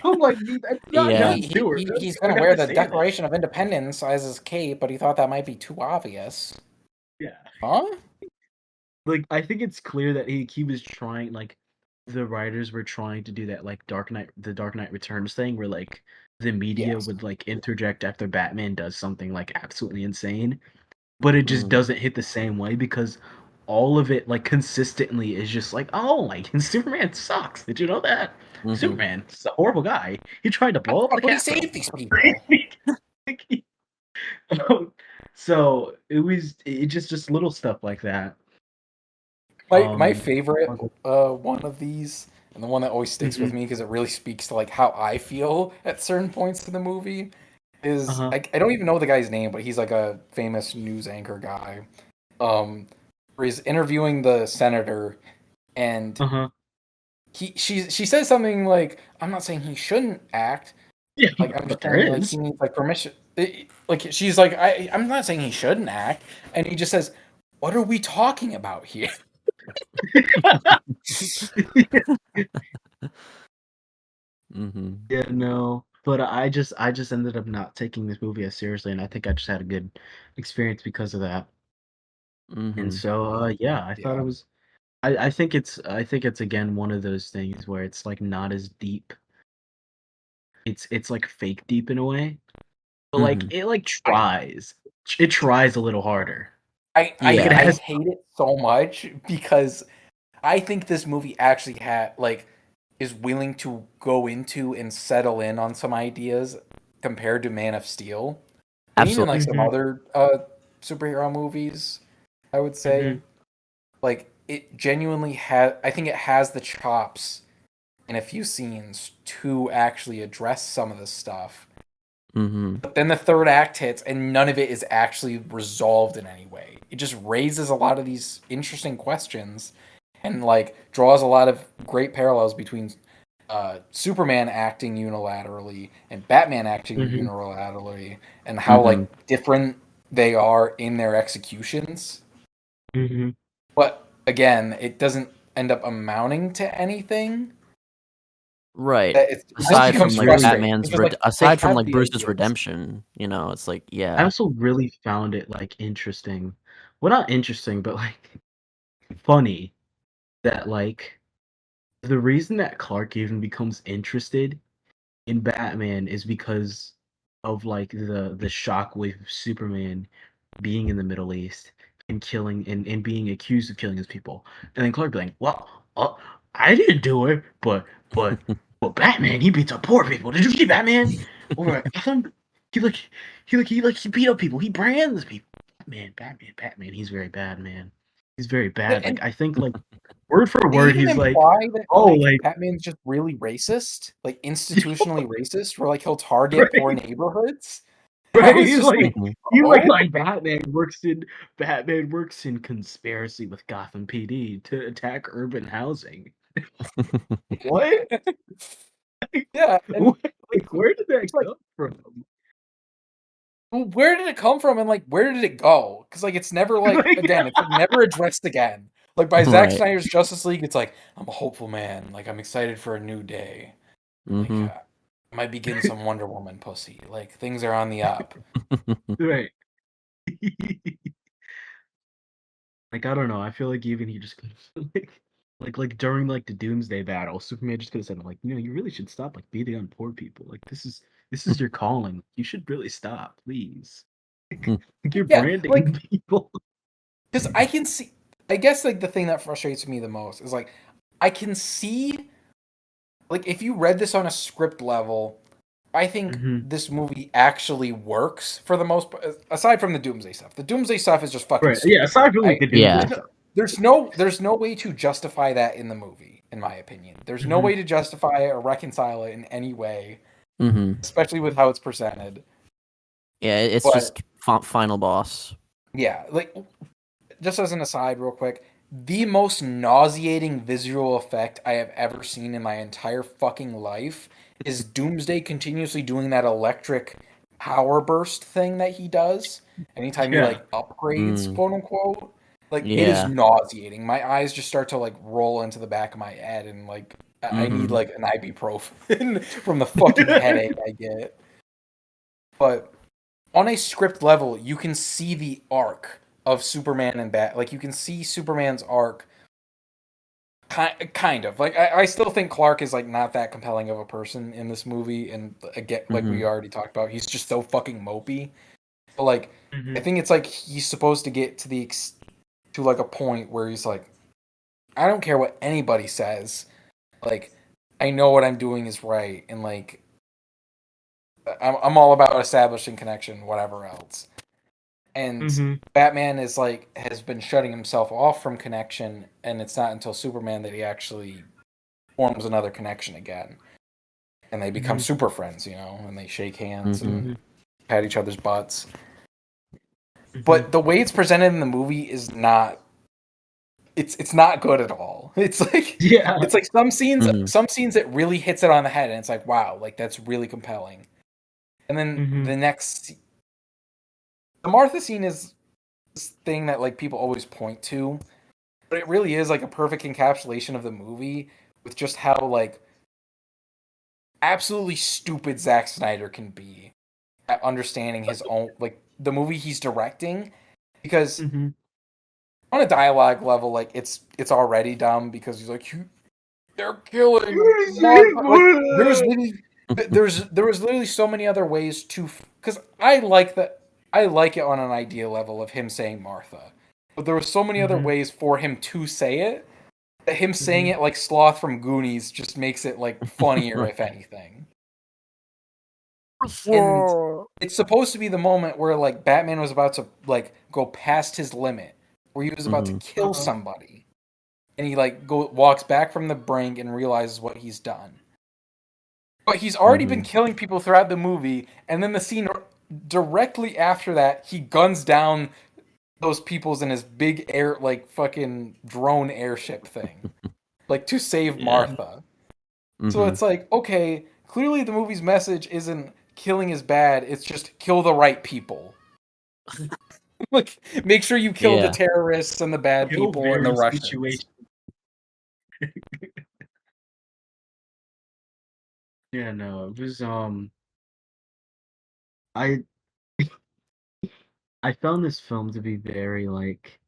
I'm like, dude, that's not Yeah. John Stewart. He's We're gonna not wear the saying that. Declaration of Independence as his cape, but he thought that might be too obvious. Yeah, Huh? like I think it's clear that he was trying like the writers were trying to do that like the Dark Knight Returns thing where like the media Yes. would like interject after Batman does something like absolutely insane, but it just Mhm. doesn't hit the same way because all of it like consistently is just like oh like Superman sucks. Did you know that? Mhm. Superman's a horrible guy. He tried to blow up the But he Capitol. saved these people. So it just little stuff like that. My Um, favorite one of these, and the one that always sticks with mhm, me because it really speaks to like how I feel at certain points in the movie, is uh-huh, I don't even know the guy's name, but he's like a famous news anchor guy. Where he's interviewing the senator, and uh-huh. she says something like, "I'm not saying he shouldn't act. Yeah, Like I'm but just there saying like he is. needs like permission." Like she's like, I'm not saying he shouldn't act," and he just says, "What are we talking about here?" Mhm. Yeah, no. But I just ended up not taking this movie as seriously, and I think I just had a good experience because of that. And Mhm. so yeah, I thought it Yeah. was I think it's again one of those things where it's like not as deep. It's like fake deep in a way. But like Mhm. it like tries. It tries a little harder. I Yeah. hate it so much because I think this movie actually is willing to go into and settle in on some ideas compared to Man of Steel, and even Absolutely. like some other superhero movies. I would say like it genuinely has. I think it has the chops in a few scenes to actually address some of this stuff. Mm-hmm. But then the third act hits, and none of it is actually resolved in any way. It just raises a lot of these interesting questions, and like draws a lot of great parallels between Superman acting unilaterally and Batman acting unilaterally, and how Mm-hmm. like different they are in their executions. Mm-hmm. But again, it doesn't end up amounting to anything. Right. It just Aside from becomes like really, frustrating. Batman's, It's just like they aside from have like the Bruce's ideas. redemption, it's like, I yeah. also really found it like interesting. Well, not interesting, but like funny that like the reason that Clark even becomes interested in Batman is because of like the shockwave of Superman being in the Middle East and killing and being accused of killing his people. And then Clark being, well, I didn't do it, but Batman, he beats up poor people. Did you see Batman over at Gotham? He beat up people. He brands people. Batman. He's very bad, man. He's very bad. And Like I think like word for they word, even he's like, imply that oh, like like Batman's just really racist, like institutionally racist, where like he'll target poor right. neighborhoods. And I Right, was just like, Mhm. he's oh, like Batman works in conspiracy with Gotham PD to attack urban housing. What? yeah, and like Where did that it's like, come from? well, where did it come from, and like where did it go? Because like it's never like again, it's like never addressed again. Like by Zack Right. Snyder's Justice League, it's like I'm a hopeful man. Like I'm excited for a new day. Like Mm-hmm. I might be getting some Wonder Woman pussy. Like things are on the up. Right. Like I don't know. I feel like even he just could have like during like the Doomsday battle, Superman just could have said like, you really should stop like beating on poor people. Like this is your calling. You should really stop, please. Like, you're Yeah, like branding people. because I can see. I guess like the thing that frustrates me the most is like I can see like if you read this on a script level, I think hmm this movie actually works for the most part. Aside from the Doomsday stuff, the Doomsday stuff is just fucking Right. Yeah. stupid. Aside from like the Yeah. Doomsday stuff. There's no way to justify that in the movie, in my opinion. There's no hmm way to justify it or reconcile it in any way, Mm-hmm. especially with how it's presented. Yeah, it's But just final boss. yeah, like just as an aside, real quick, the most nauseating visual effect I have ever seen in my entire fucking life is Doomsday continuously doing that electric power burst thing that he does anytime he Yeah. like upgrades, Mm. quote unquote. Like it is Yeah. nauseating. My eyes just start to like roll into the back of my head, and like I need Mm-hmm. like an ibuprofen from the fucking headache I get. But on a script level, you can see the arc of Superman and Bat. Like you can see Superman's arc, kind of. Like I still think Clark is like not that compelling of a person in this movie, and again, like Mm-hmm. we already talked about, he's just so fucking mopey. But like, hmm I think it's like he's supposed to get to to like a point where he's like, I don't care what anybody says. Like, I know what I'm doing is right, and like, I'm all about establishing connection, whatever else. And hmm Batman is like has been shutting himself off from connection, and it's not until Superman that he actually forms another connection again, and they become hmm super friends, and they shake hands Mm-hmm. and hmm pat each other's butts. hmm But the way it's presented in the movie is not. It's not good at all. Yeah. It's like Mm-hmm. some scenes it really hits it on the head, and it's like wow, like that's really compelling. And then hmm the Martha scene is this thing that like people always point to, but it really is like a perfect encapsulation of the movie with just how like absolutely stupid Zack Snyder can be at understanding his own like the movie he's directing, because hmm on a dialogue level like it's already dumb because he's like they're killing Martha. Like there was literally so many other ways to because I like it on an idea level of him saying Martha. but there were so many other Mhm. ways for him to say it that him saying Mhm. it like Sloth from Goonies just makes it like funnier, if anything. And it's supposed to be the moment where like Batman was about to like go past his limit, where he was about to kill somebody, and he like walks back from the brink and realizes what he's done. But he's already been killing people throughout the movie, and then the scene directly after that, he guns down those peoples in his big air, like fucking drone airship thing, like to save Yeah. Martha. So it's like, okay, clearly the movie's message isn't killing is bad, it's just kill the right people. Like, make sure you kill the Yeah. terrorists and the bad Kill people and the very Russians. situation. Yeah, no, it was I I found this film to be very like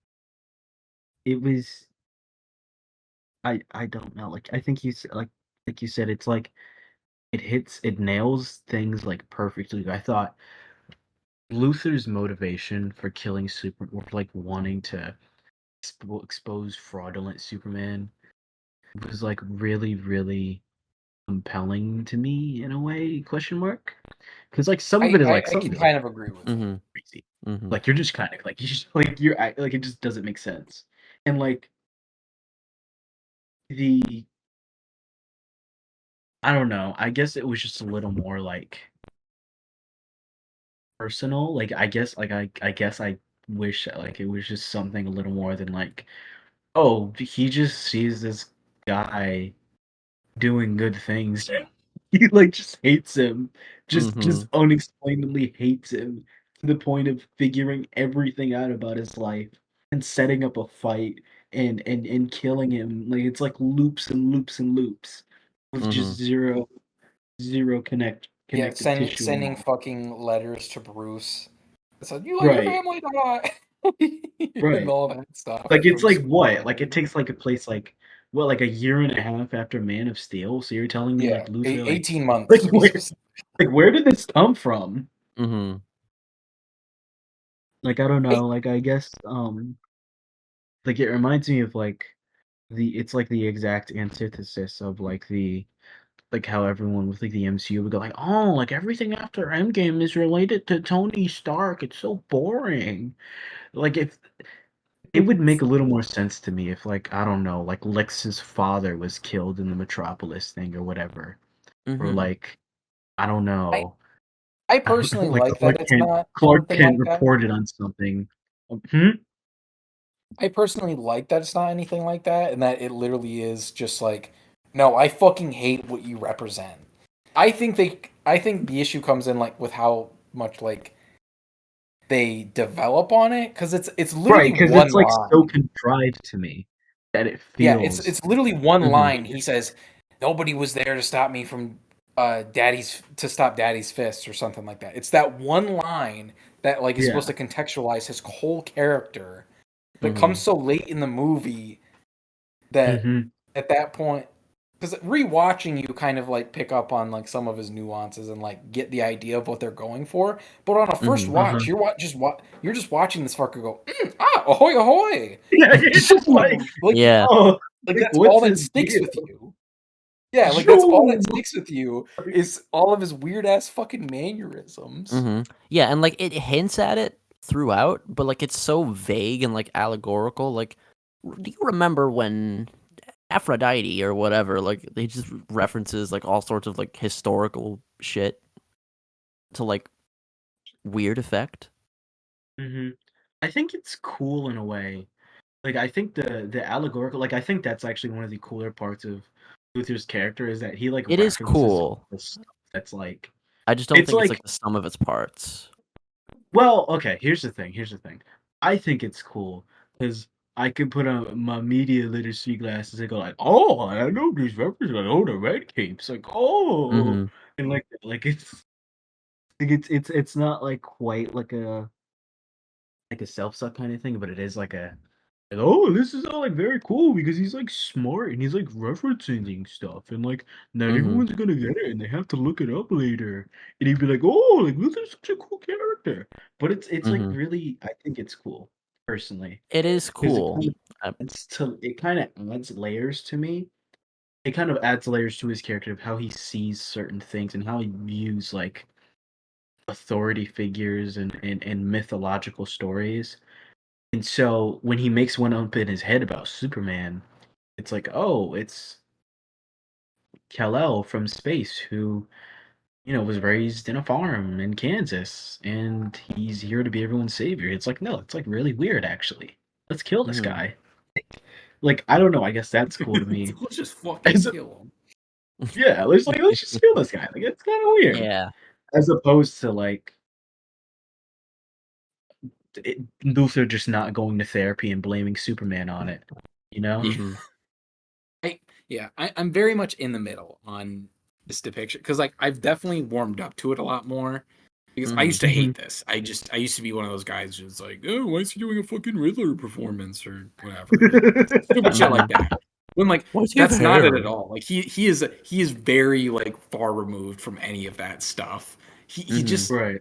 it was I don't know, like I think like you said, it's like it nails things like perfectly. I thought Luther's motivation for killing Super or like wanting to expose fraudulent Superman was like really, really compelling to me in a way, question mark. Because like some of it is like I some of can it is like kind of agree with you. crazy. Like you're just kind of like you just like like it just doesn't make sense. And like the I don't know, I guess it was just a little more like personal. Like I guess I wish like it was just something a little more than like, oh, he just sees this guy doing good things. He like just hates him. Just unexplainably hates him to the point of figuring everything out about his life and setting up a fight and killing him. Like it's like loops and loops and loops with just zero Yeah, connective tissue in sending mind. fucking letters to Bruce. It said, "You let your Right, family die," and right. all that stuff Like it's from like what? Like Superman. it takes like a place like what, like a year and a half after Man of Steel. So you're telling me Yeah, like Luther 18 months like to be where specific. like where did this come from? Mm-hmm. Like I don't I, know. Like I guess like it reminds me of like it's like the exact antithesis of like the like how everyone with like the MCU would go like, oh, like everything after Endgame is related to Tony Stark. It's so boring. Like if it would make a little more sense to me if like I don't know, like Lex's father was killed in the Metropolis thing or whatever, or like I don't I know, I personally like like that it's not Clark anything Kent like that. reported on something. Hmm? I personally like that it's not anything like that, and that it literally is just like, no, I fucking hate what you represent. I think the issue comes in like with how much like they develop on it because it's literally Right, because it's one like so line. contrived to me that it Yeah, feels. it's literally one Mm-hmm. line. He says, "Nobody was there to stop me from stop Daddy's fist" or something like that. It's that one line that like is supposed Yeah. to contextualize his whole character, but it Mm-hmm. comes so late in the movie that Hmm. at that point, because rewatching you kind of like pick up on like some of his nuances and like get the idea of what they're going for. But on a first Mm-hmm. Uh-huh. watch, you're just watching this fucker go, ahoy ahoy, Yeah, like it's just like, Yeah. oh, like like that's all what's that his sticks deal? with you. Yeah, like that's all Yo! that sticks with you is all of his weird ass fucking mannerisms. Mm-hmm. Yeah, and like it hints at it throughout, but like it's so vague and like allegorical. Like, do you remember when Aphrodite or whatever? Like, they just references like all sorts of like historical shit to like weird effect. Hmm. I think it's cool in a way. Like I think the allegorical, like I think that's actually one of the cooler parts of Luther's character is that he like It is references cool. the stuff that's like I just don't it's think it's like like the sum of its parts. well, okay, here's the thing. I think it's cool because I could put on my media literacy glasses and go like, oh, I know these references, oh, the red capes, like, oh, Mm-hmm. and like it's not like quite like a self-suck kind of thing, but it is like a like, oh, this is all like very cool because he's like smart and he's like referencing stuff and like not Mm-hmm. everyone's gonna get it and they have to look it up later. And he'd be like, oh, like Luther's such a cool character. But it's like Mm-hmm. really I think it's cool. personally. It is 'Cause cool. it kind of adds layers to me. It kind of adds layers to his character of how he sees certain things and how he views like authority figures and mythological stories. And so when he makes one up in his head about Superman, it's like, oh, it's Kal-El from space who, was raised in a farm in Kansas and he's here to be everyone's savior. It's like, no, it's like really weird actually. Let's kill this Mhm. guy. Like, I don't know, I guess that's cool to me. Let's just fucking As a, kill him. yeah, let's just kill this guy. Like, it's kind of weird. Yeah. As opposed to like Luther just not going to therapy and blaming Superman on it. You know? Mhm. I'm very much in the middle on this depiction because like I've definitely warmed up to it a lot more because I used to hate this. I used to be one of those guys who's like, oh, why is he doing a fucking Riddler performance or whatever, stupid shit like that. When like What's your that's not it hair? at all. Like he is very like far removed from any of that stuff. He Mhm. just Right.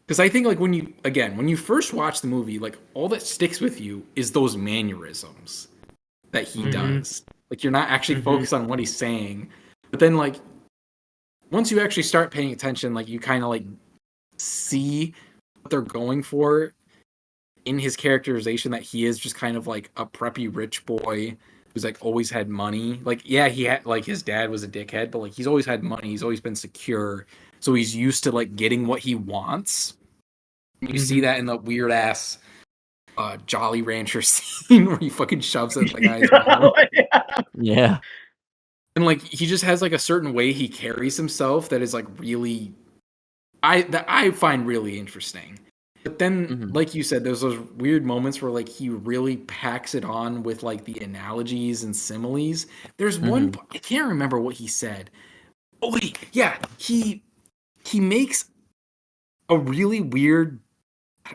because I think like when you first watch the movie, like all that sticks with you is those mannerisms that he does. Like you're not actually focused on what he's saying. But then like once you actually start paying attention, like you kind of like see what they're going for in his characterization that he is just kind of like a preppy rich boy who's like always had money. Like yeah, he had like his dad was a dickhead, but like he's always had money, he's always been secure. So he's used to like getting what he wants. You see that in the weird ass Jolly Rancher scene where he fucking shoves it at the guy's mouth. Yeah. And like he just has like a certain way he carries himself that is like really that I find really interesting. But then like you said, there's those weird moments where like he really packs it on with like the analogies and similes. There's one I can't remember what he said. Oh wait, yeah, he makes a really weird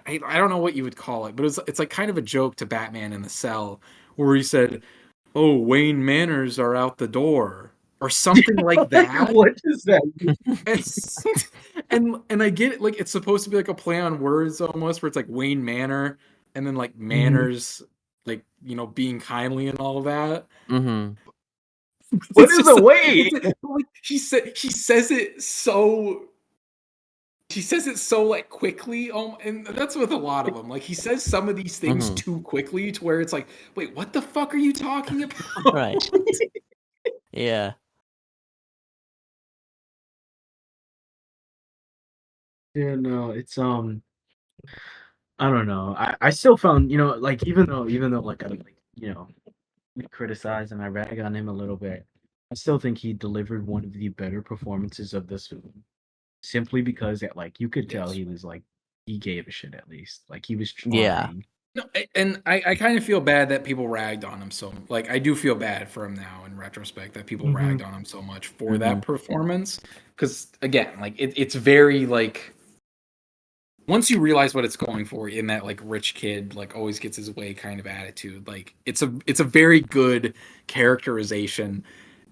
I don't know what you would call it, but it's like kind of a joke to Batman in the Cell where he said, "Oh, Wayne Manners are out the door," or something like that. What does that and I get it, like it's supposed to be like a play on words almost, where it's like Wayne Manor and then like manners, like being kindly and all of that. Mhm. What is a way? Like he says it so. She says it so like quickly, and that's with a lot of them. Like he says some of these things too quickly to where it's like, wait, what the fuck are you talking about? Right. Yeah. Yeah, no, it's I don't know. I still found, like even though like I like, we criticize and I rag on him a little bit, I still think he delivered one of the better performances of this film. Simply because like you could tell Yes. he was like he gave a shit at least. Like he was Yeah. trying. No, and I kind of feel bad that people ragged on him so. Like I do feel bad for him now in retrospect that people ragged on him so much for that performance. Because again, like it's very like. Once you realize what it's going for in that like rich kid like always gets his way kind of attitude, like it's a very good characterization.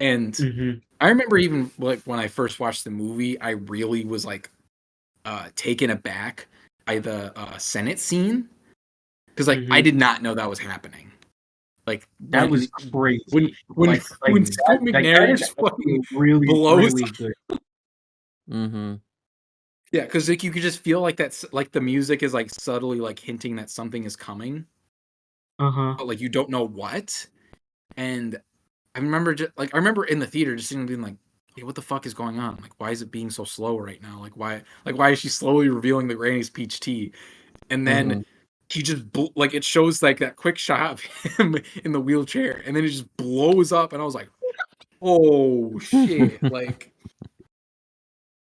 And I remember even like when I first watched the movie, I really was like taken aback by the Senate scene because like I did not know that was happening. Like That was crazy. When Scoot McNair just fucking really blows. really good. Yeah, because like you could just feel like that's like the music is like subtly like hinting that something is coming, but like you don't know what. And I remember in the theater just being like, "Hey, what the fuck is going on? Like, why is it being so slow right now? Like, why is she slowly revealing the Granny's peach tea?" And then he just like it shows like that quick shot of him in the wheelchair, and then it just blows up, and I was like, "Oh shit!" Like.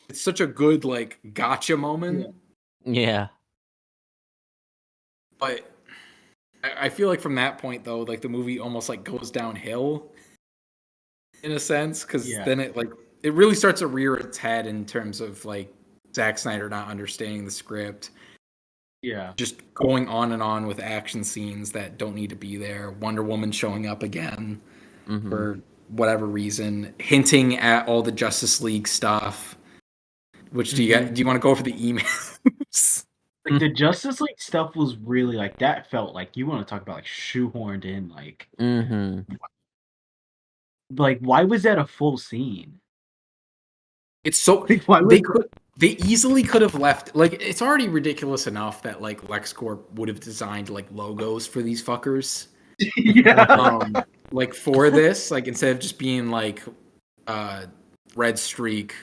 It's such a good like gotcha moment. Yeah. But I feel like from that point though, like the movie almost like goes downhill in a sense, because then it really starts to rear its head in terms of like Zack Snyder not understanding the script. Yeah. Just going on and on with action scenes that don't need to be there. Wonder Woman showing up again for whatever reason, hinting at all the Justice League stuff. Which do you want to go for the emails? Like the Justice League stuff was really like that. Felt like you want to talk about like shoehorned in. Like why was that a full scene? It's so Like why was they easily could have left, like, it's already ridiculous enough that like LexCorp would have designed like logos for these fuckers. yeah. Like for this, like instead of just being like red streak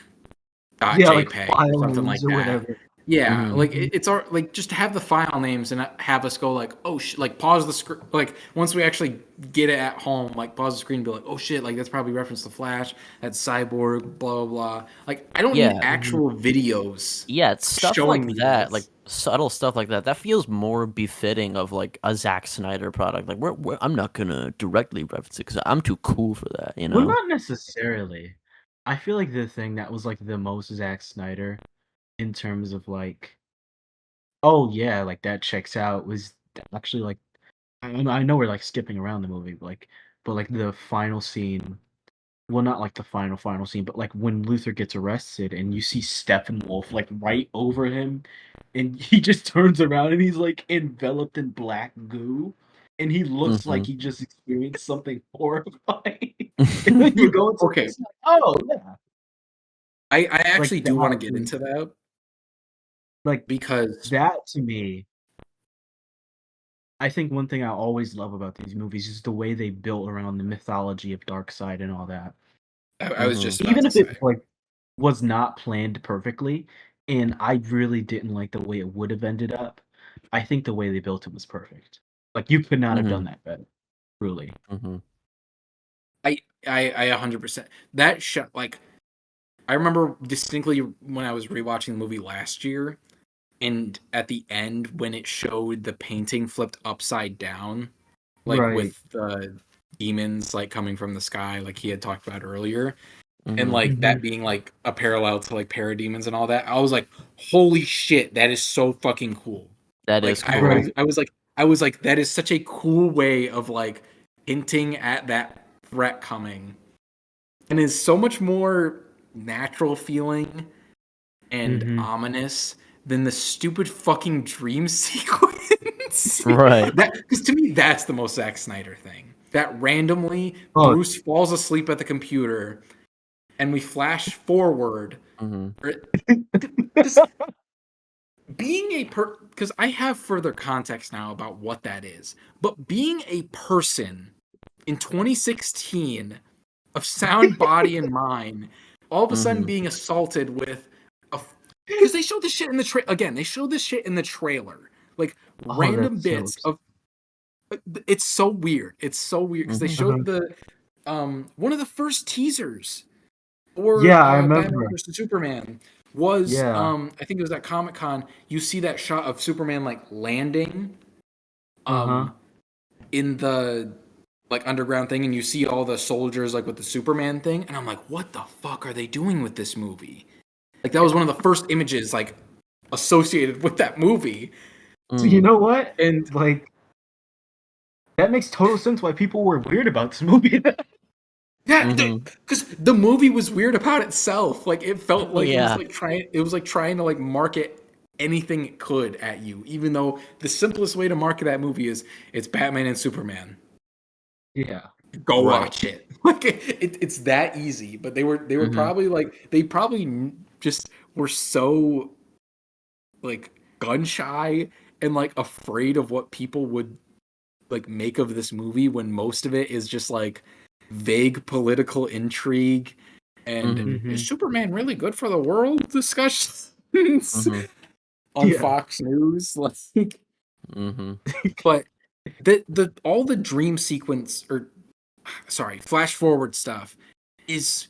dot Yeah, like JPEG or file something like names or that. whatever. Yeah, like it's our, like, just to have the file names and have us go like, oh like pause the screen, like once we actually get it at home, like pause the screen and be like, oh shit, like that's probably reference to Flash, that's Cyborg, blah blah blah. Like I don't need Yeah. actual videos. Yeah, it's stuff showing like me that, this. like subtle stuff like that. That feels more befitting of like a Zack Snyder product. Like, I'm not gonna directly reference it because I'm too cool for that. You Well, know? not necessarily. I feel like the thing that was like the most Zack Snyder in terms of like, oh yeah, like that checks out was actually like I know we're like skipping around the movie, but like the final scene. Well, not like the final scene, but like when Luther gets arrested and you see Steppenwolf like right over him, and he just turns around and he's like enveloped in black goo, and he looks like he just experienced something horrifying. And then you go into Okay, this, like, oh yeah, I like actually do want to that, get into that like because that to me. I think one thing I always love about these movies is the way they built around the mythology of Darkseid and all that. I was just about Even to if say. it like was not planned perfectly, and I really didn't like the way it would have ended up. I think the way they built it was perfect. Like you could not have done that better, truly. I 100%. That shot, like, I remember distinctly when I was rewatching the movie last year, and at the end when it showed the painting flipped upside down, like Right. with the demons like coming from the sky, like he had talked about earlier, and Mm-hmm. like that being like a parallel to like parademons and all that. I was like, holy shit, that is so fucking cool. That Like is I, cool. I, I was like, that is such a cool way of like hinting at that threat coming, and is so much more natural feeling and ominous than the stupid fucking dream sequence. Right. That, because to me that's the most Zack Snyder thing. That randomly Oh, Bruce falls asleep at the computer and we flash forward. Because being a because I have further context now about what that is, but being a person in 2016 of sound body and mind, all of a sudden being assaulted with a, because they showed this shit in the again, they showed this shit in the trailer, like random that's so bits of, it's so weird, because they showed the one of the first teasers for yeah, I Batman remember. vs Superman was Yeah. I think it was at Comic-Con. You see that shot of Superman like landing in the like underground thing, and you see all the soldiers like with the Superman thing, and I'm like, what the fuck are they doing with this movie? Like that was one of the first images like associated with that movie. So you know what? And Like that makes total sense why people were weird about this movie. yeah, because the movie was weird about itself. Like it felt like Yeah. it was like trying to like market anything it could at you, even though the simplest way to market that movie is it's Batman and Superman. Yeah. Go watch it. Like it's that easy. But they were probably like, they probably just were so like gun shy and like afraid of what people would like make of this movie, when most of it is just like vague political intrigue and is Superman really good for the world discussions on Fox News, like. But the all the dream sequence, or sorry, flash forward stuff is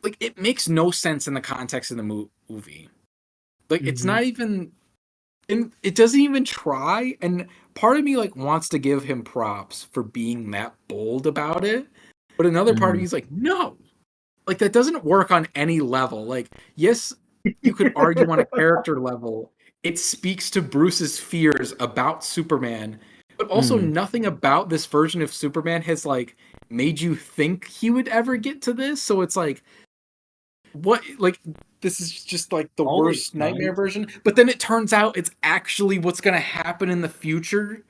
like, it makes no sense in the context of the movie. Like it's not even, and it doesn't even try. And part of me like wants to give him props for being that bold about it, but another part of me is like, no, like that doesn't work on any level. Like, yes, you could argue on a character level, it speaks to Bruce's fears about Superman, but also nothing about this version of Superman has like made you think he would ever get to this. So it's like, what, like, this is just like the All worst it nightmare does- version. But then it turns out it's actually what's gonna happen in the future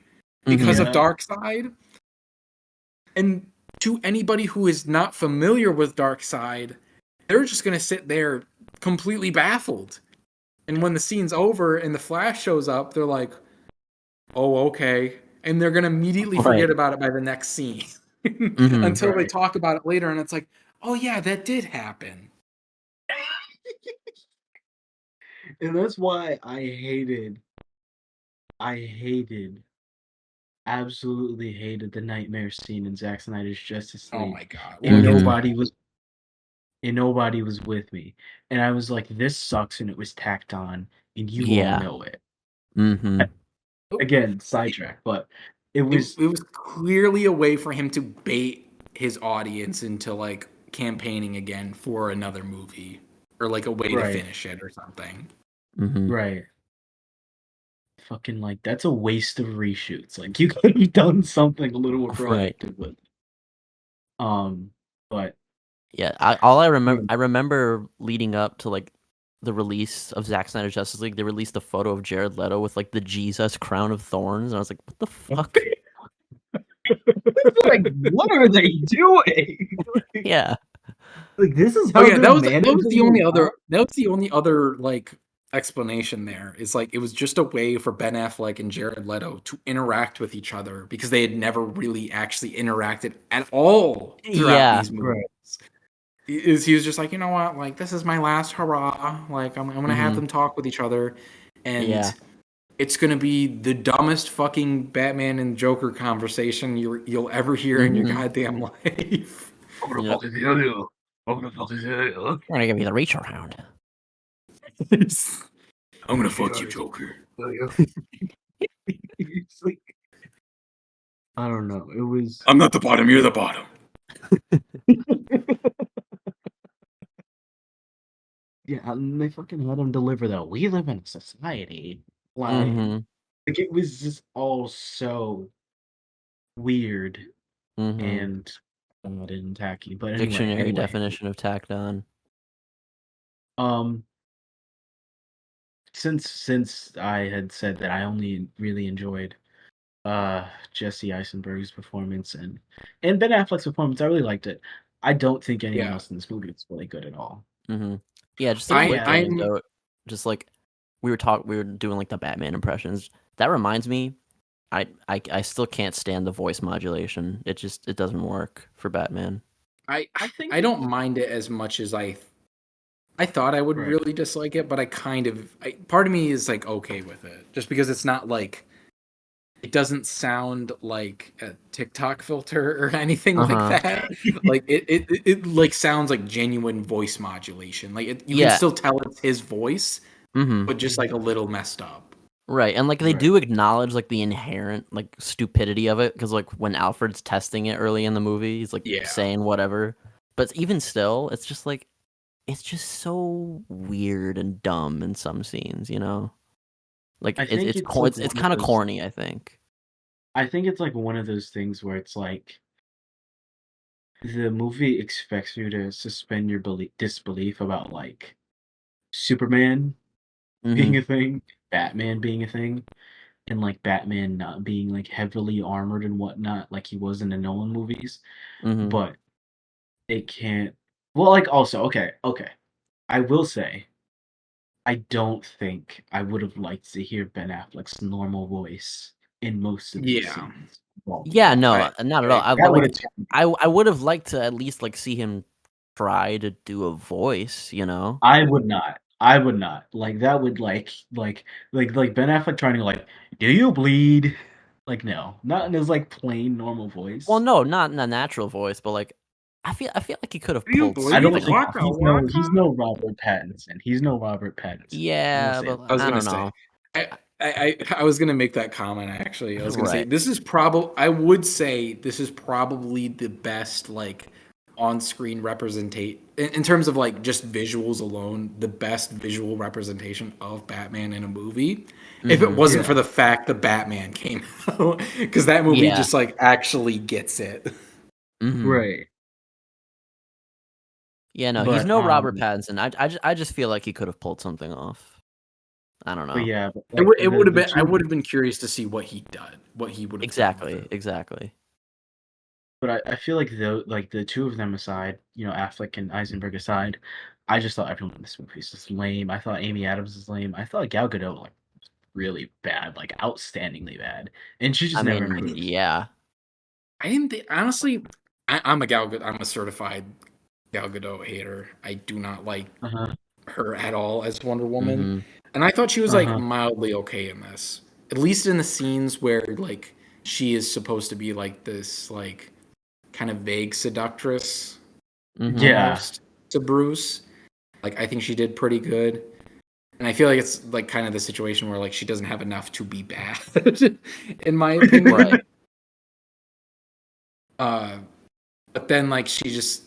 because of Yeah. Darkseid. And to anybody who is not familiar with Darkseid, they're just gonna sit there completely baffled. And when the scene's over and the Flash shows up, they're like, "Oh, okay," and they're gonna immediately Right. forget about it by the next scene Mhm. until they Right. talk about it later, and it's like, "Oh yeah, that did happen." And that's why absolutely hated the nightmare scene in Zack Snyder's Justice Oh League. my god. And We'll get to nobody that. was and nobody was with me. And I was like, this sucks and it was tacked on and you all Yeah. know it. Mhm. Again, sidetrack, but it It, was it was clearly a way for him to bait his audience into like campaigning again for another movie, or like a way to right, finish it or something. Mhm. right. Fucking like that's a waste of reshoots. Like you could have done something a little more Right. proactive with. But Yeah. I yeah, remember leading up to like the release of Zack Snyder's Justice League. They released a photo of Jared Leto with like the Jesus crown of thorns, and I was like, "What the fuck?" like, what are they doing? Yeah. Like this is Oh how yeah, they're managing their time? that was the only other like explanation there. Is like it was just a way for Ben Affleck and Jared Leto to interact with each other because they had never really actually interacted at all throughout Yeah. these movies. Right. He was just like, you know what, like this is my last hurrah. Like I'm gonna have Mhm. them talk with each other, Yeah. and it's gonna be the dumbest fucking Batman and Joker conversation you'll ever hear in your Mhm. goddamn life. I'm gonna Yep. fucking kill you. I'm gonna fucking kill you. We're gonna give you the reach around. I'm gonna fuck you, Joker. It's like, I don't know. It was I'm not the bottom, you're the bottom. yeah, and they fucking had him deliver that. We live in a society. Mhm. Like it was just all so weird Mhm. and odd and tacky. But Dictionary anyway. definition of tacked on. Um, since I had said that I only really enjoyed Jesse Eisenberg's performance and Ben Affleck's performance, I really liked it. I don't think anyone Yeah. else in this movie is really good at all. Mhm. Yeah, just a But quick yeah, I'm anecdote. Just like we were doing like the Batman impressions. That reminds me, I still can't stand the voice modulation. It doesn't work for Batman. I I think I don't mind it as much as I thought I would right, really dislike it, but part of me is like okay with it, just because it's not like it doesn't sound like a TikTok filter or anything like Uh-huh. that. Like it like sounds like genuine voice modulation. Like you can Yeah. still tell it's his voice, Mhm. but just like a little messed up. Right. And like they right. do acknowledge like the inherent like stupidity of it cuz like when Alfred's testing it early in the movie, he's like Yeah. saying whatever. But even still, it's just like it's just so weird and dumb in some scenes, you know? Like I think it's like it's one of kind of those. corny, I think. I think it's like one of those things where it's like the movie expects you to suspend your disbelief about like Superman being Mhm. a thing, Batman being a thing, and like Batman not being like heavily armored and whatnot, like he was in the Nolan movies. Mhm. But it can't. Well, like also, okay. I will say, I don't think I would have liked to hear Ben Affleck's normal voice in most of these Yeah. scenes. Well, Yeah, well, no, I not at I all. I that would like have. I would have liked to at least like see him try to do a voice, you know? I would not. I would not. Like that would like Ben Affleck trying to like, do you bleed? Like no, not in his like plain normal Well, voice. no, not in a natural voice, but like I feel like he could have Do you pulled I don't bleed? think something. Waka he's waka? no Robert Pattinson. He's no Robert Pattinson. I will Yeah, say but that. I was I gonna don't say, know. I was gonna make that comment actually. I was gonna say Right. this is probably I would say this is probably the best like on-screen representate in terms of like just visuals alone, the best visual representation of Batman in a movie. If it Mhm. wasn't for Yeah. the fact that Batman came out, because that movie Yeah. just like actually gets it. Mhm. Right. Yeah, no, he's But no Robert Pattinson. I just feel like he could have pulled something off. I don't know. but yeah, but It would have been. I would have been curious to see what he done, what he would have done with it. Exactly. But I feel like the two of them aside, Affleck and Eisenberg aside, I just thought everyone in this movie is just lame. I thought Amy Adams is lame. I thought Gal Gadot like really bad, like outstandingly bad, and she just I never mean, improved. yeah. I didn't think, honestly. I'm a certified Gal Gadot hater. I do not like her at all as Wonder Woman, and I thought she was like mildly okay in this. At least in the scenes where like she is supposed to be like this like kind of vague seductress almost to Bruce. Like I think she did pretty good. And I feel like it's like kind of the situation where like she doesn't have enough to be bad, in my opinion. Right. But then like she just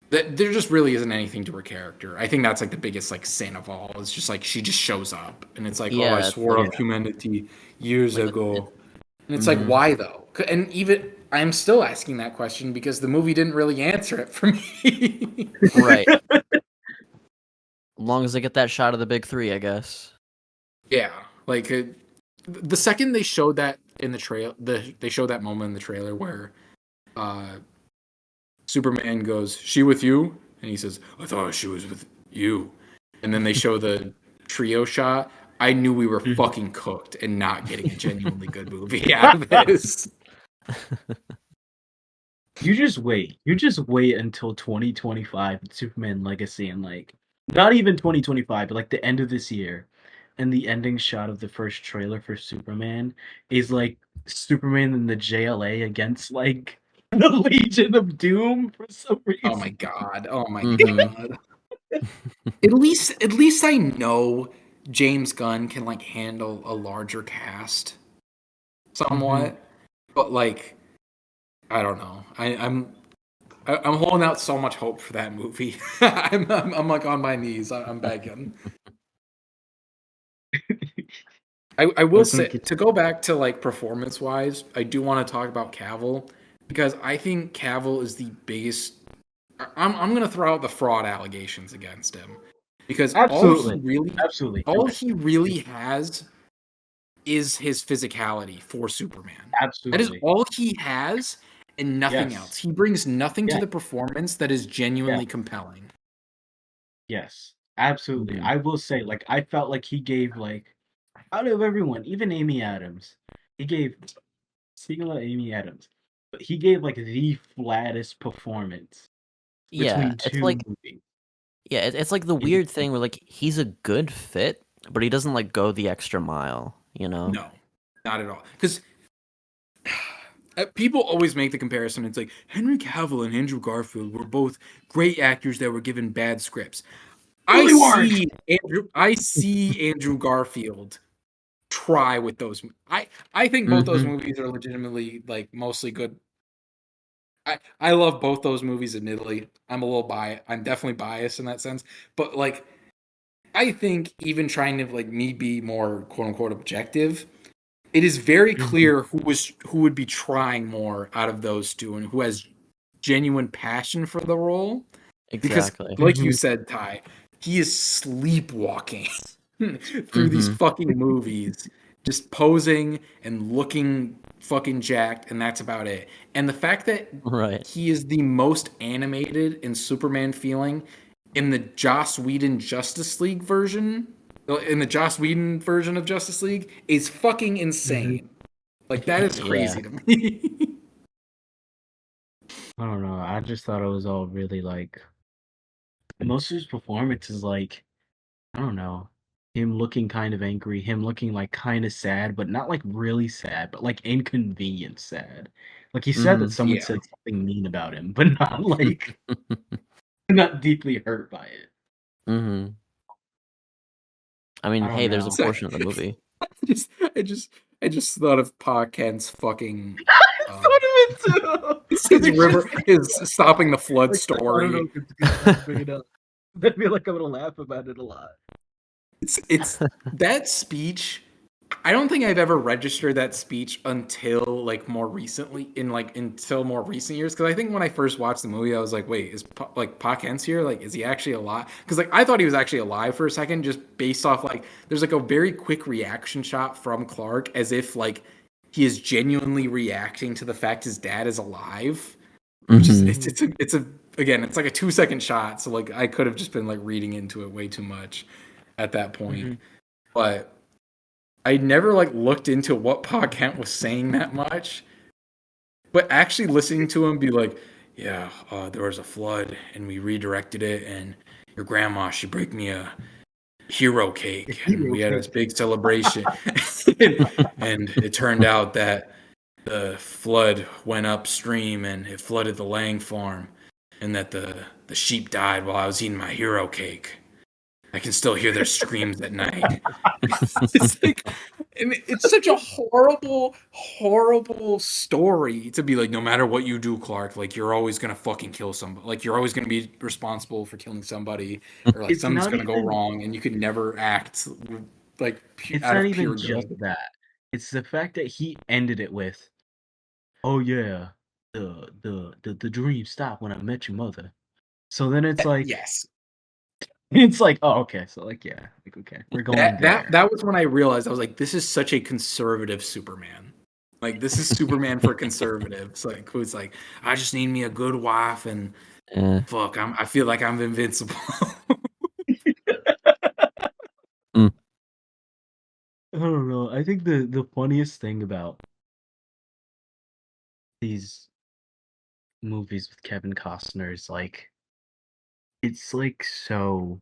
there just really isn't anything to her character. I think that's like the biggest like sin of all. It's just like she just shows up and it's like, oh, I swore off humanity years ago. And it's like, why though? And even I'm still asking that question because the movie didn't really answer it for me. Right. As long as they get that shot of the big three, I guess. Yeah, like the second they showed that in the trail, they showed that moment in the trailer where Superman goes, "She with you?" and he says, "I thought she was with you." And then they show the trio shot. I knew we were fucking cooked and not getting a genuinely good movie out of this. You just wait. You just wait until 2025 Superman Legacy and like not even 2025, but like the end of this year. And the ending shot of the first trailer for Superman is like Superman in the JLA against like the Legion of Doom for some reason. Oh my god. Oh my god. At least I know James Gunn can like handle a larger cast somewhat. But like I don't know. I'm holding out so much hope for that movie. I'm like on my knees. I'm begging. I will say, to go back to like performance wise, I do want to talk about Cavill because I think Cavill is the biggest. I'm gonna throw out the fraud allegations against him because all he really has is his physicality for Superman. Absolutely. That is all he has and nothing else. He brings nothing to the performance that is genuinely compelling. Yes, absolutely. I will say, like, I felt like he gave, like, out of everyone, even Amy Adams, speaking of Amy Adams, but he gave, like, the flattest performance between two movies. Yeah, it's like the weird thing where, like, he's a good fit, but he doesn't, like, go the extra mile, you know? No, not at all. Because people always make the comparison. It's like, Henry Cavill and Andrew Garfield were both great actors that were given bad scripts. I see Andrew Garfield try with those. I think both those movies are legitimately like mostly good. I love both those movies. Admittedly, I'm a little biased. I'm definitely biased in that sense. But like, I think even trying to like me be more quote unquote objective, it is very clear who would be trying more out of those two and who has genuine passion for the role. Exactly. Because, like you said, Ty, he is sleepwalking through these fucking movies, just posing and looking fucking jacked, and that's about it. And the fact that he is the most animated in Superman feeling in the Joss Whedon Justice League version, of Justice League, is fucking insane. Like, that is crazy to me. I don't know. I just thought it was all really like most of his performance is like, I don't know, him looking kind of angry, him looking like kind of sad, but not like really sad, but like inconvenient sad. Like he said that someone said something mean about him, but not like not deeply hurt by it. I mean, hey, there's a portion of the movie. I just thought of Pa Kent's fucking. I thought of it too. His river is stopping the flood story. I don't know if it's good to bring it up. I feel like I'm gonna laugh about it a lot. It's that speech. I don't think I've ever registered that speech until more recently until more recent years, because I think when I first watched the movie I was like, wait, is Pa Kent's here, like is he actually alive? Because I thought he was actually alive for a second, just based off there's a very quick reaction shot from Clark as if he is genuinely reacting to the fact his dad is alive. Just it's a again, it's like a 2-second shot, so I could have just been reading into it way too much at that point. But I never looked into what Pa Kent was saying that much, but actually listening to him be like, yeah, there was a flood and we redirected it, and your grandma, she baked me a hero cake and we had this big celebration. And it turned out that the flood went upstream and it flooded the Lang farm, and that the sheep died while I was eating my hero cake. I can still hear their screams at night. It's it's such a horrible, horrible story to be no matter what you do, Clark, you're always gonna fucking kill somebody. You're always gonna be responsible for killing somebody, or something's gonna go wrong, and you can never act It's out not of pure even just good. that. It's the fact that he ended it with, "Oh yeah, the dream stopped when I met your mother." So then it's Yes. it's oh okay, so yeah, okay, we're going there. That was when I realized, I was like, this is such a conservative Superman. This is Superman for conservatives. Who's I just need me a good wife, and fuck, I feel like I'm invincible. I don't know. I think the funniest thing about these movies with Kevin Costner is it's so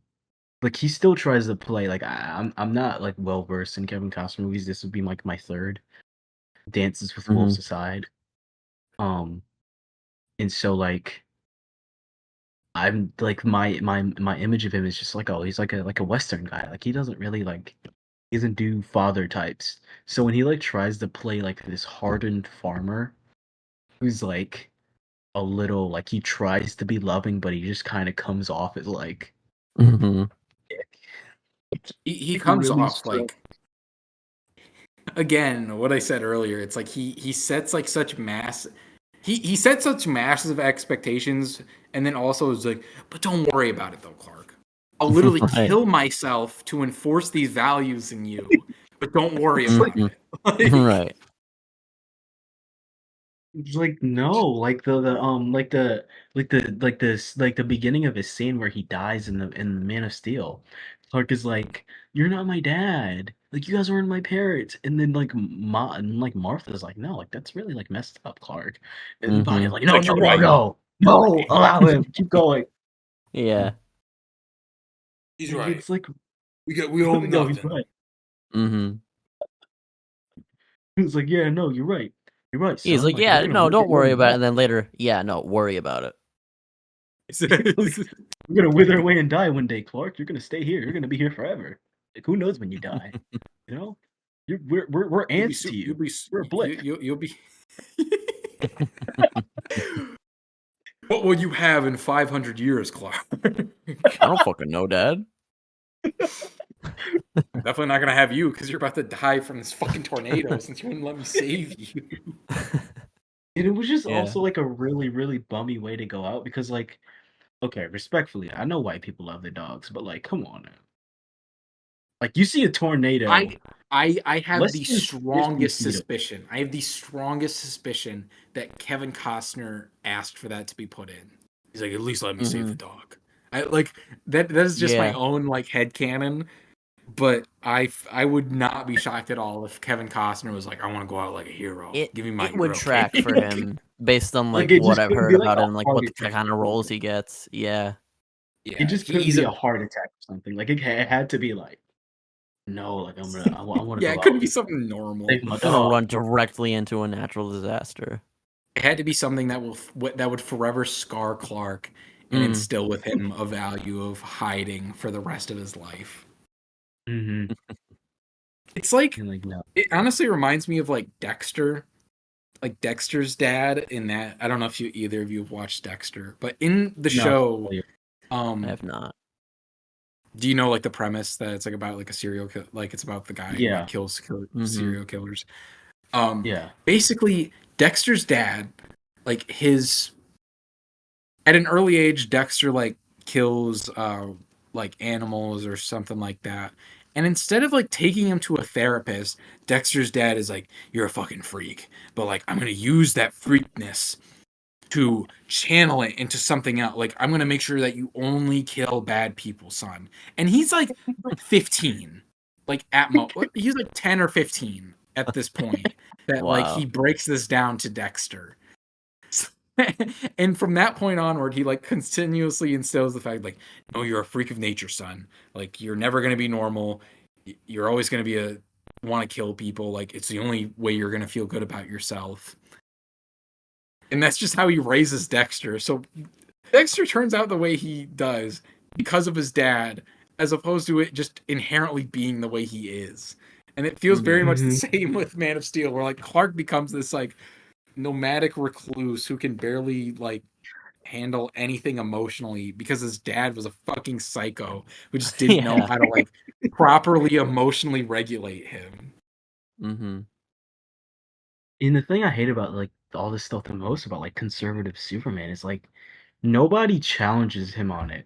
he still tries to play I'm not well versed in Kevin Costner movies. This would be my third, Dances with Wolves aside. And so I'm my image of him is just oh, he's like a Western guy. He doesn't really he doesn't do father types. So when he tries to play this hardened farmer who's a little he tries to be loving, but he just kind of comes off as he comes really off again, what I said earlier. It's he sets such he sets such massive expectations, and then also is but don't worry about it though, Clark. I'll literally kill myself to enforce these values in you, but don't worry about it. Right. It's no, the beginning of his scene where he dies in the Man of Steel. Clark is "You're not my dad. You guys weren't my parents." And then Martha's no, that's really that's messed up, Clark. And Bonnie's no, no, no, no, no, allow him, keep going. Yeah. He's right. It's we own no, nothing. he's right. He's yeah, no, you're right. You're right, son. He's yeah, no, don't worry about it. And then later, yeah, no, worry about it. We're gonna wither away and die one day, Clark. You're gonna stay here. You're gonna be here forever. Who knows when you die? You know, we're ants to you. We're a blip. You'll be. What will you have in 500 years, Clark? I don't fucking know, Dad. Definitely not gonna have you, because you're about to die from this fucking tornado since you wouldn't let me save you. And it was just also a really, really bummy way to go out, because okay, respectfully, I know white people love their dogs, but come on now. You see a tornado. I have the strongest suspicion. I have the strongest suspicion that Kevin Costner asked for that to be put in. He's at least let me save the dog. That is just my own headcanon. But I would not be shocked at all if Kevin Costner was I want to go out like a hero. Give me my It would hero track cake. for him based on what I've heard about him, what the kind of roles he gets. Yeah. It just couldn't be a heart attack or something. It had to be no, I want to. Yeah, it couldn't be something normal. I'm gonna run directly into a natural disaster. It had to be something that would forever scar Clark and instill with him a value of hiding for the rest of his life. Mm-hmm. It's it honestly reminds me of Dexter, Dexter's dad. In that, I don't know if either of you have watched Dexter, but in the show, I have not. Do you know like the premise that it's like about like a serial kill, like it's about the guy who Yeah. like kills Mhm. serial killers? Yeah. Basically, Dexter's dad, like at an early age, Dexter like kills like animals or something like that. And instead of like taking him to a therapist, Dexter's dad is like, "You're a fucking freak, but like I'm gonna use that freakness to channel it into something else. Like I'm gonna make sure that you only kill bad people, son." And he's like 15, like he's like 10 or 15 at this point. That like Wow. he breaks this down to Dexter. And from that point onward, he like continuously instills the fact like, no, you're a freak of nature, son. Like you're never gonna be normal. You're always gonna be want to kill people. Like it's the only way you're gonna feel good about yourself. And that's just how he raises Dexter. So Dexter turns out the way he does because of his dad, as opposed to it just inherently being the way he is. And it feels very much the same with Man of Steel, where like Clark becomes this like nomadic recluse who can barely like handle anything emotionally because his dad was a fucking psycho who just didn't know Yeah. how to like properly emotionally regulate him. Mm-hmm. And the thing I hate about like all this stuff the most about like conservative Superman is like nobody challenges him on it.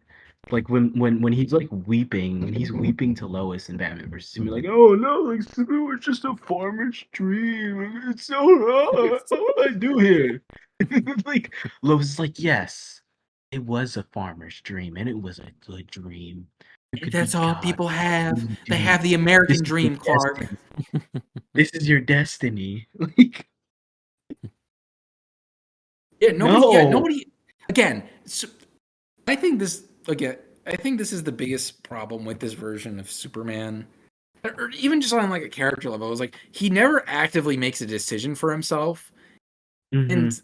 Like when he's like weeping, when he's weeping to Lois in Batman versus Superman, like, oh no, like Superman was just a farmer's dream. It's so hard. What do I do here? Like Lois is like, yes, it was a farmer's dream, and it was a good dream. You could That's be all God. people have. You They do. have the This American is your dream, Clark. destiny. This is your destiny. Like, Yeah, no. nobody. Again, I think this is the biggest problem with this version of Superman, or even just on like a character level. Is like he never actively makes a decision for himself, Mhm. and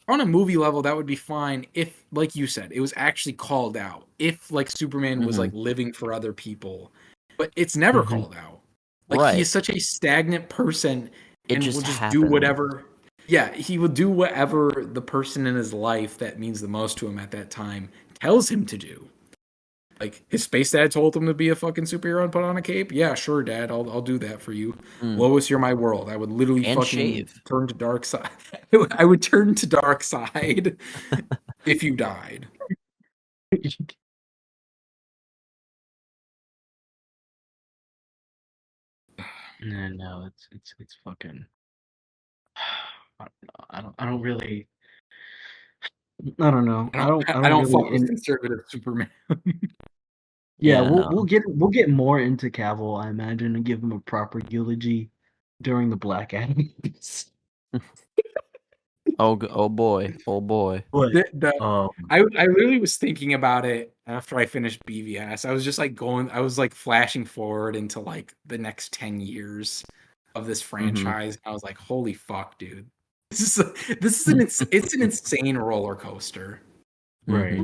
on a movie level, that would be fine if, like you said, it was actually called out. If like Superman was like living for other people, but it's never Mhm. called out. Like he Right. is such a stagnant person, It and just will just do happened. whatever. Yeah, he will do whatever the person in his life that means the most to him at that time tells him to do. Like his space dad told him to be a fucking superhero and put on a cape. Yeah, sure, Dad, I'll do that for you. Mm. Lois, you're my world. I would literally And fucking shave. turn to dark side. I would turn to dark side if you died. No, it's fucking. I don't really. I don't know. I I don't don't really. fuck with conservative Superman. Yeah, Yeah, no. we'll get more into Cavill, I imagine, and give him a proper eulogy during the Black Adam. Oh boy. Oh boy. But I literally was thinking about it after I finished BVS. I was just like I was like flashing forward into like the next 10 years of this franchise. I was like, holy fuck, dude. This is it's an insane roller coaster. right.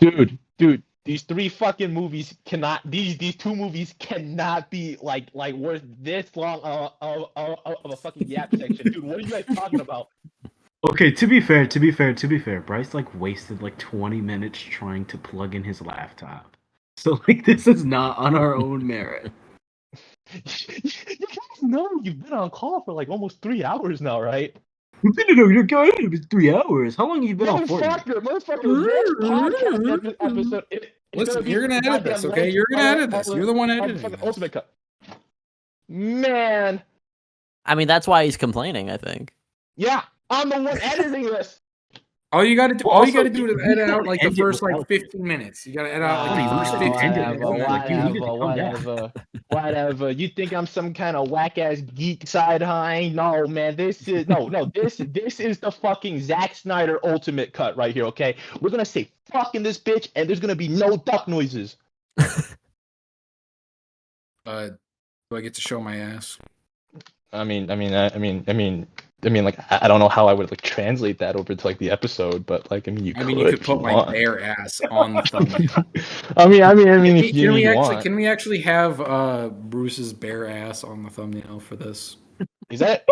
Mhm. Dude, these three fucking movies cannot. These two movies cannot be like worth this long of a fucking yap section, dude. What are you guys talking about? Okay, to be fair, Bryce like wasted like 20 minutes trying to plug in his laptop. So like this is not on our own merit. You guys know you've been on call for like almost 3 hours now, right? No, you're going. It was 3 hours. How long have you been on Fortnite? Motherfucker, this podcast episode. It's Listen, gonna be you're gonna edit this, okay? You're gonna edit this. You're the one editing fucking this. Ultimate Cut. Man, I mean, that's why he's complaining, I think. yeah, I'm the one editing this. All you gotta do, Well, all you also, gotta do is you edit can't out like the end it first like without 15 minutes. You gotta edit out like the first 15 minutes. Whatever. You think I'm some kind of whack ass geek side high? No, man. This is This is the fucking Zack Snyder Ultimate Cut right here. Okay, we're gonna say fuck in this bitch, and there's gonna be no duck noises. Do I get to show my ass? I mean, like I don't know how I would like translate that over to like the episode, but like you could put my bare ass on the thumbnail. Can we actually have Bruce's bare ass on the thumbnail for this? Is that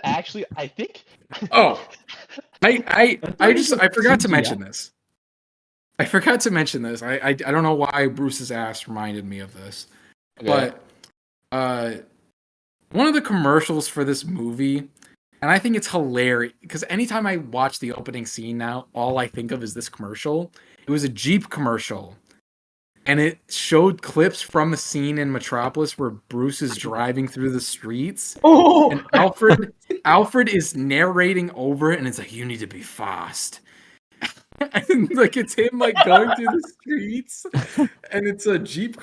actually? I think. Oh, I forgot to mention this. I forgot to mention this. I don't know why Bruce's ass reminded me of this, but one of the commercials for this movie, and I think it's hilarious because anytime I watch the opening scene now, all I think of is this commercial. It was a Jeep commercial, and it showed clips from the scene in Metropolis where Bruce is driving through the streets, and Alfred is narrating over it, and it's like, "You need to be fast." And like it's him like going through the streets, and it's a Jeep.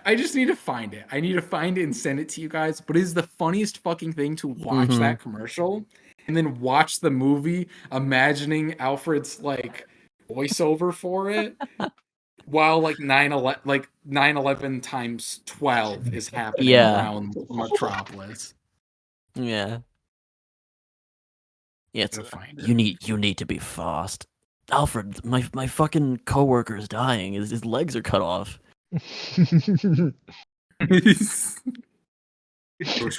I just need to find it. I need to find it and send it to you guys. But it is the funniest fucking thing to watch that commercial and then watch the movie, imagining Alfred's like voiceover for it, while like 9/11 times 12 is happening around Metropolis. Yeah. Yeah, it's, Find it. you need to be fast. Alfred, my fucking coworker is dying. His legs are cut off. Bruce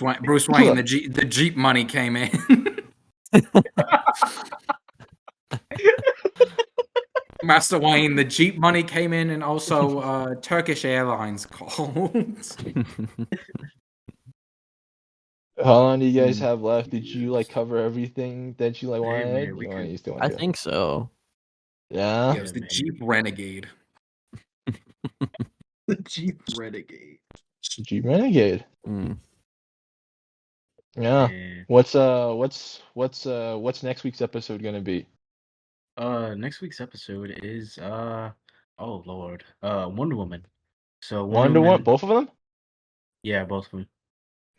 Wayne, the Jeep money came in. Master Wayne, the Jeep money came in, and also Turkish Airlines called. How long do you guys have left? Did you like cover everything that you like wanted? I think so. Yeah. It was the Jeep Renegade. The Jeep Renegade. Jeep Renegade. Mm. Yeah. Man. What's next week's episode gonna be? Next week's episode is oh Lord, Wonder Woman. So Wonder Woman, both of them? Yeah, both of them.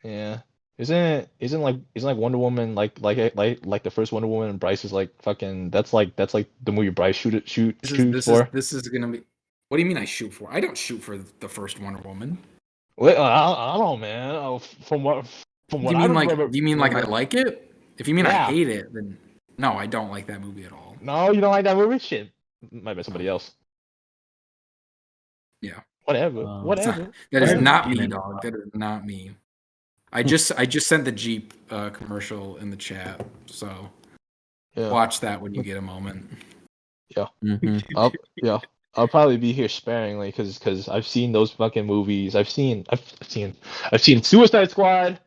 Yeah. Isn't like Wonder Woman like the first Wonder Woman, and Bryce is like fucking that's like the movie Bryce shoots for? This is gonna be. What do you mean I shoot for? I don't shoot for the first Wonder Woman. Wait, I don't know, man. From what Do you mean like I like it? If you mean I hate it, then no, I don't like that movie at all. No, you don't like that movie? Shit. Might be somebody else. Yeah. Whatever. That is not me, dog. That is not me. I just sent the Jeep commercial in the chat, so watch that when you get a moment. Yeah. Mm-hmm. I'll probably be here sparingly because I've seen those fucking movies. I've seen Suicide Squad.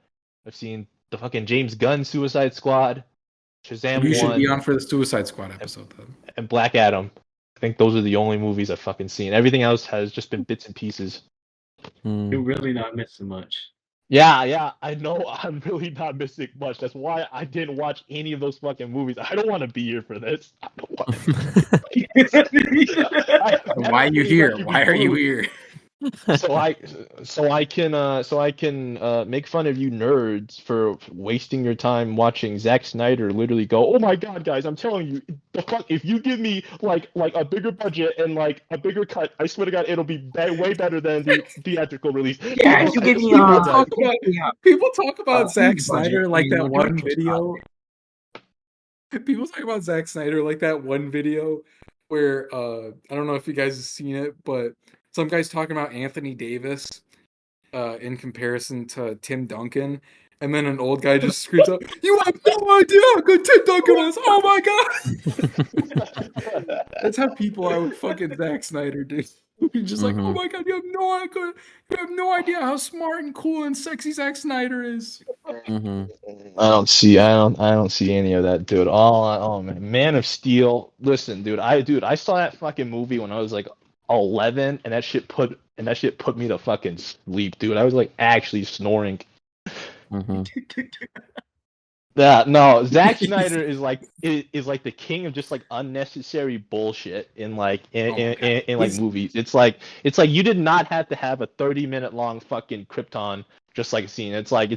I've seen the fucking James Gunn Suicide Squad. Shazam. You should be on for the Suicide Squad episode then. And Black Adam. I think those are the only movies I've fucking seen. Everything else has just been bits and pieces. You're really not missing much. Yeah, I know I'm really not missing much. That's why I didn't watch any of those fucking movies. I don't want to be here for this. I don't want Why are you here? Why are you here? So I can make fun of you nerds for wasting your time watching Zack Snyder literally go, oh my god, guys, I'm telling you, the fuck, if you give me like a bigger budget and like a bigger cut, I swear to God, it'll be way better than the theatrical release. Yeah, you give me people talk about Zack Snyder like that one video. People talk about Zack Snyder like that one video where I don't know if you guys have seen it, but some guy's talking about Anthony Davis in comparison to Tim Duncan, and then an old guy just screams out, "You have no idea how good Tim Duncan was! Oh my god!" That's how people are with fucking Zack Snyder, dude. You're just like, "Oh my god, you have no idea how smart and cool and sexy Zack Snyder is." Mm-hmm. I don't see any of that, dude. Oh man, Man of Steel. Listen, dude, I saw that fucking movie when I was like 11, and that shit put me to fucking sleep, dude. I was like actually snoring. Mm-hmm. Yeah, no, Zack Snyder is like the king of just like unnecessary bullshit in like movies. It's like you did not have to have a 30-minute long fucking Krypton just like scene. It's like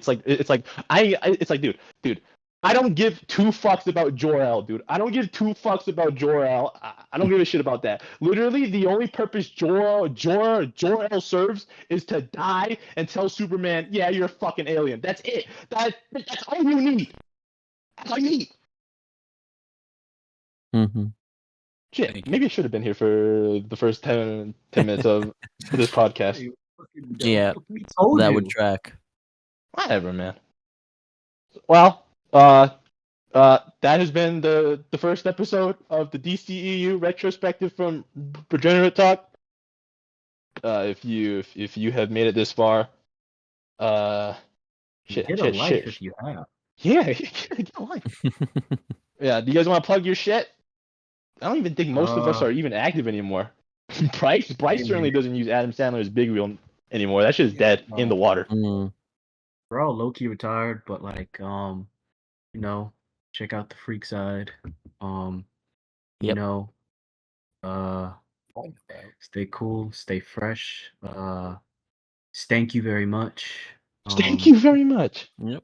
dude, I don't give two fucks about Jor-El, dude. I don't give two fucks about Jor-El. I don't give a shit about that. Literally, the only purpose Jor-El serves is to die and tell Superman, yeah, you're a fucking alien. That's it. That's all you need. That's all you need. Mm-hmm. Shit, maybe I should have been here for the first 10 minutes of this podcast. Yeah, that would track. Whatever, man. Well, That has been the first episode of the DCEU retrospective from Regenerate Talk. If you have made it this far, Get a life if you have. Yeah, get a life. Yeah, do you guys want to plug your shit? I don't even think most of us are even active anymore. Bryce certainly doesn't use Adam Sandler's Big Wheel anymore. That shit's dead in the water. We're all low key retired, but like you know, check out the Freak Side. You Yep. know, stay cool, stay fresh. Thank you very much. Thank you very much. Yep.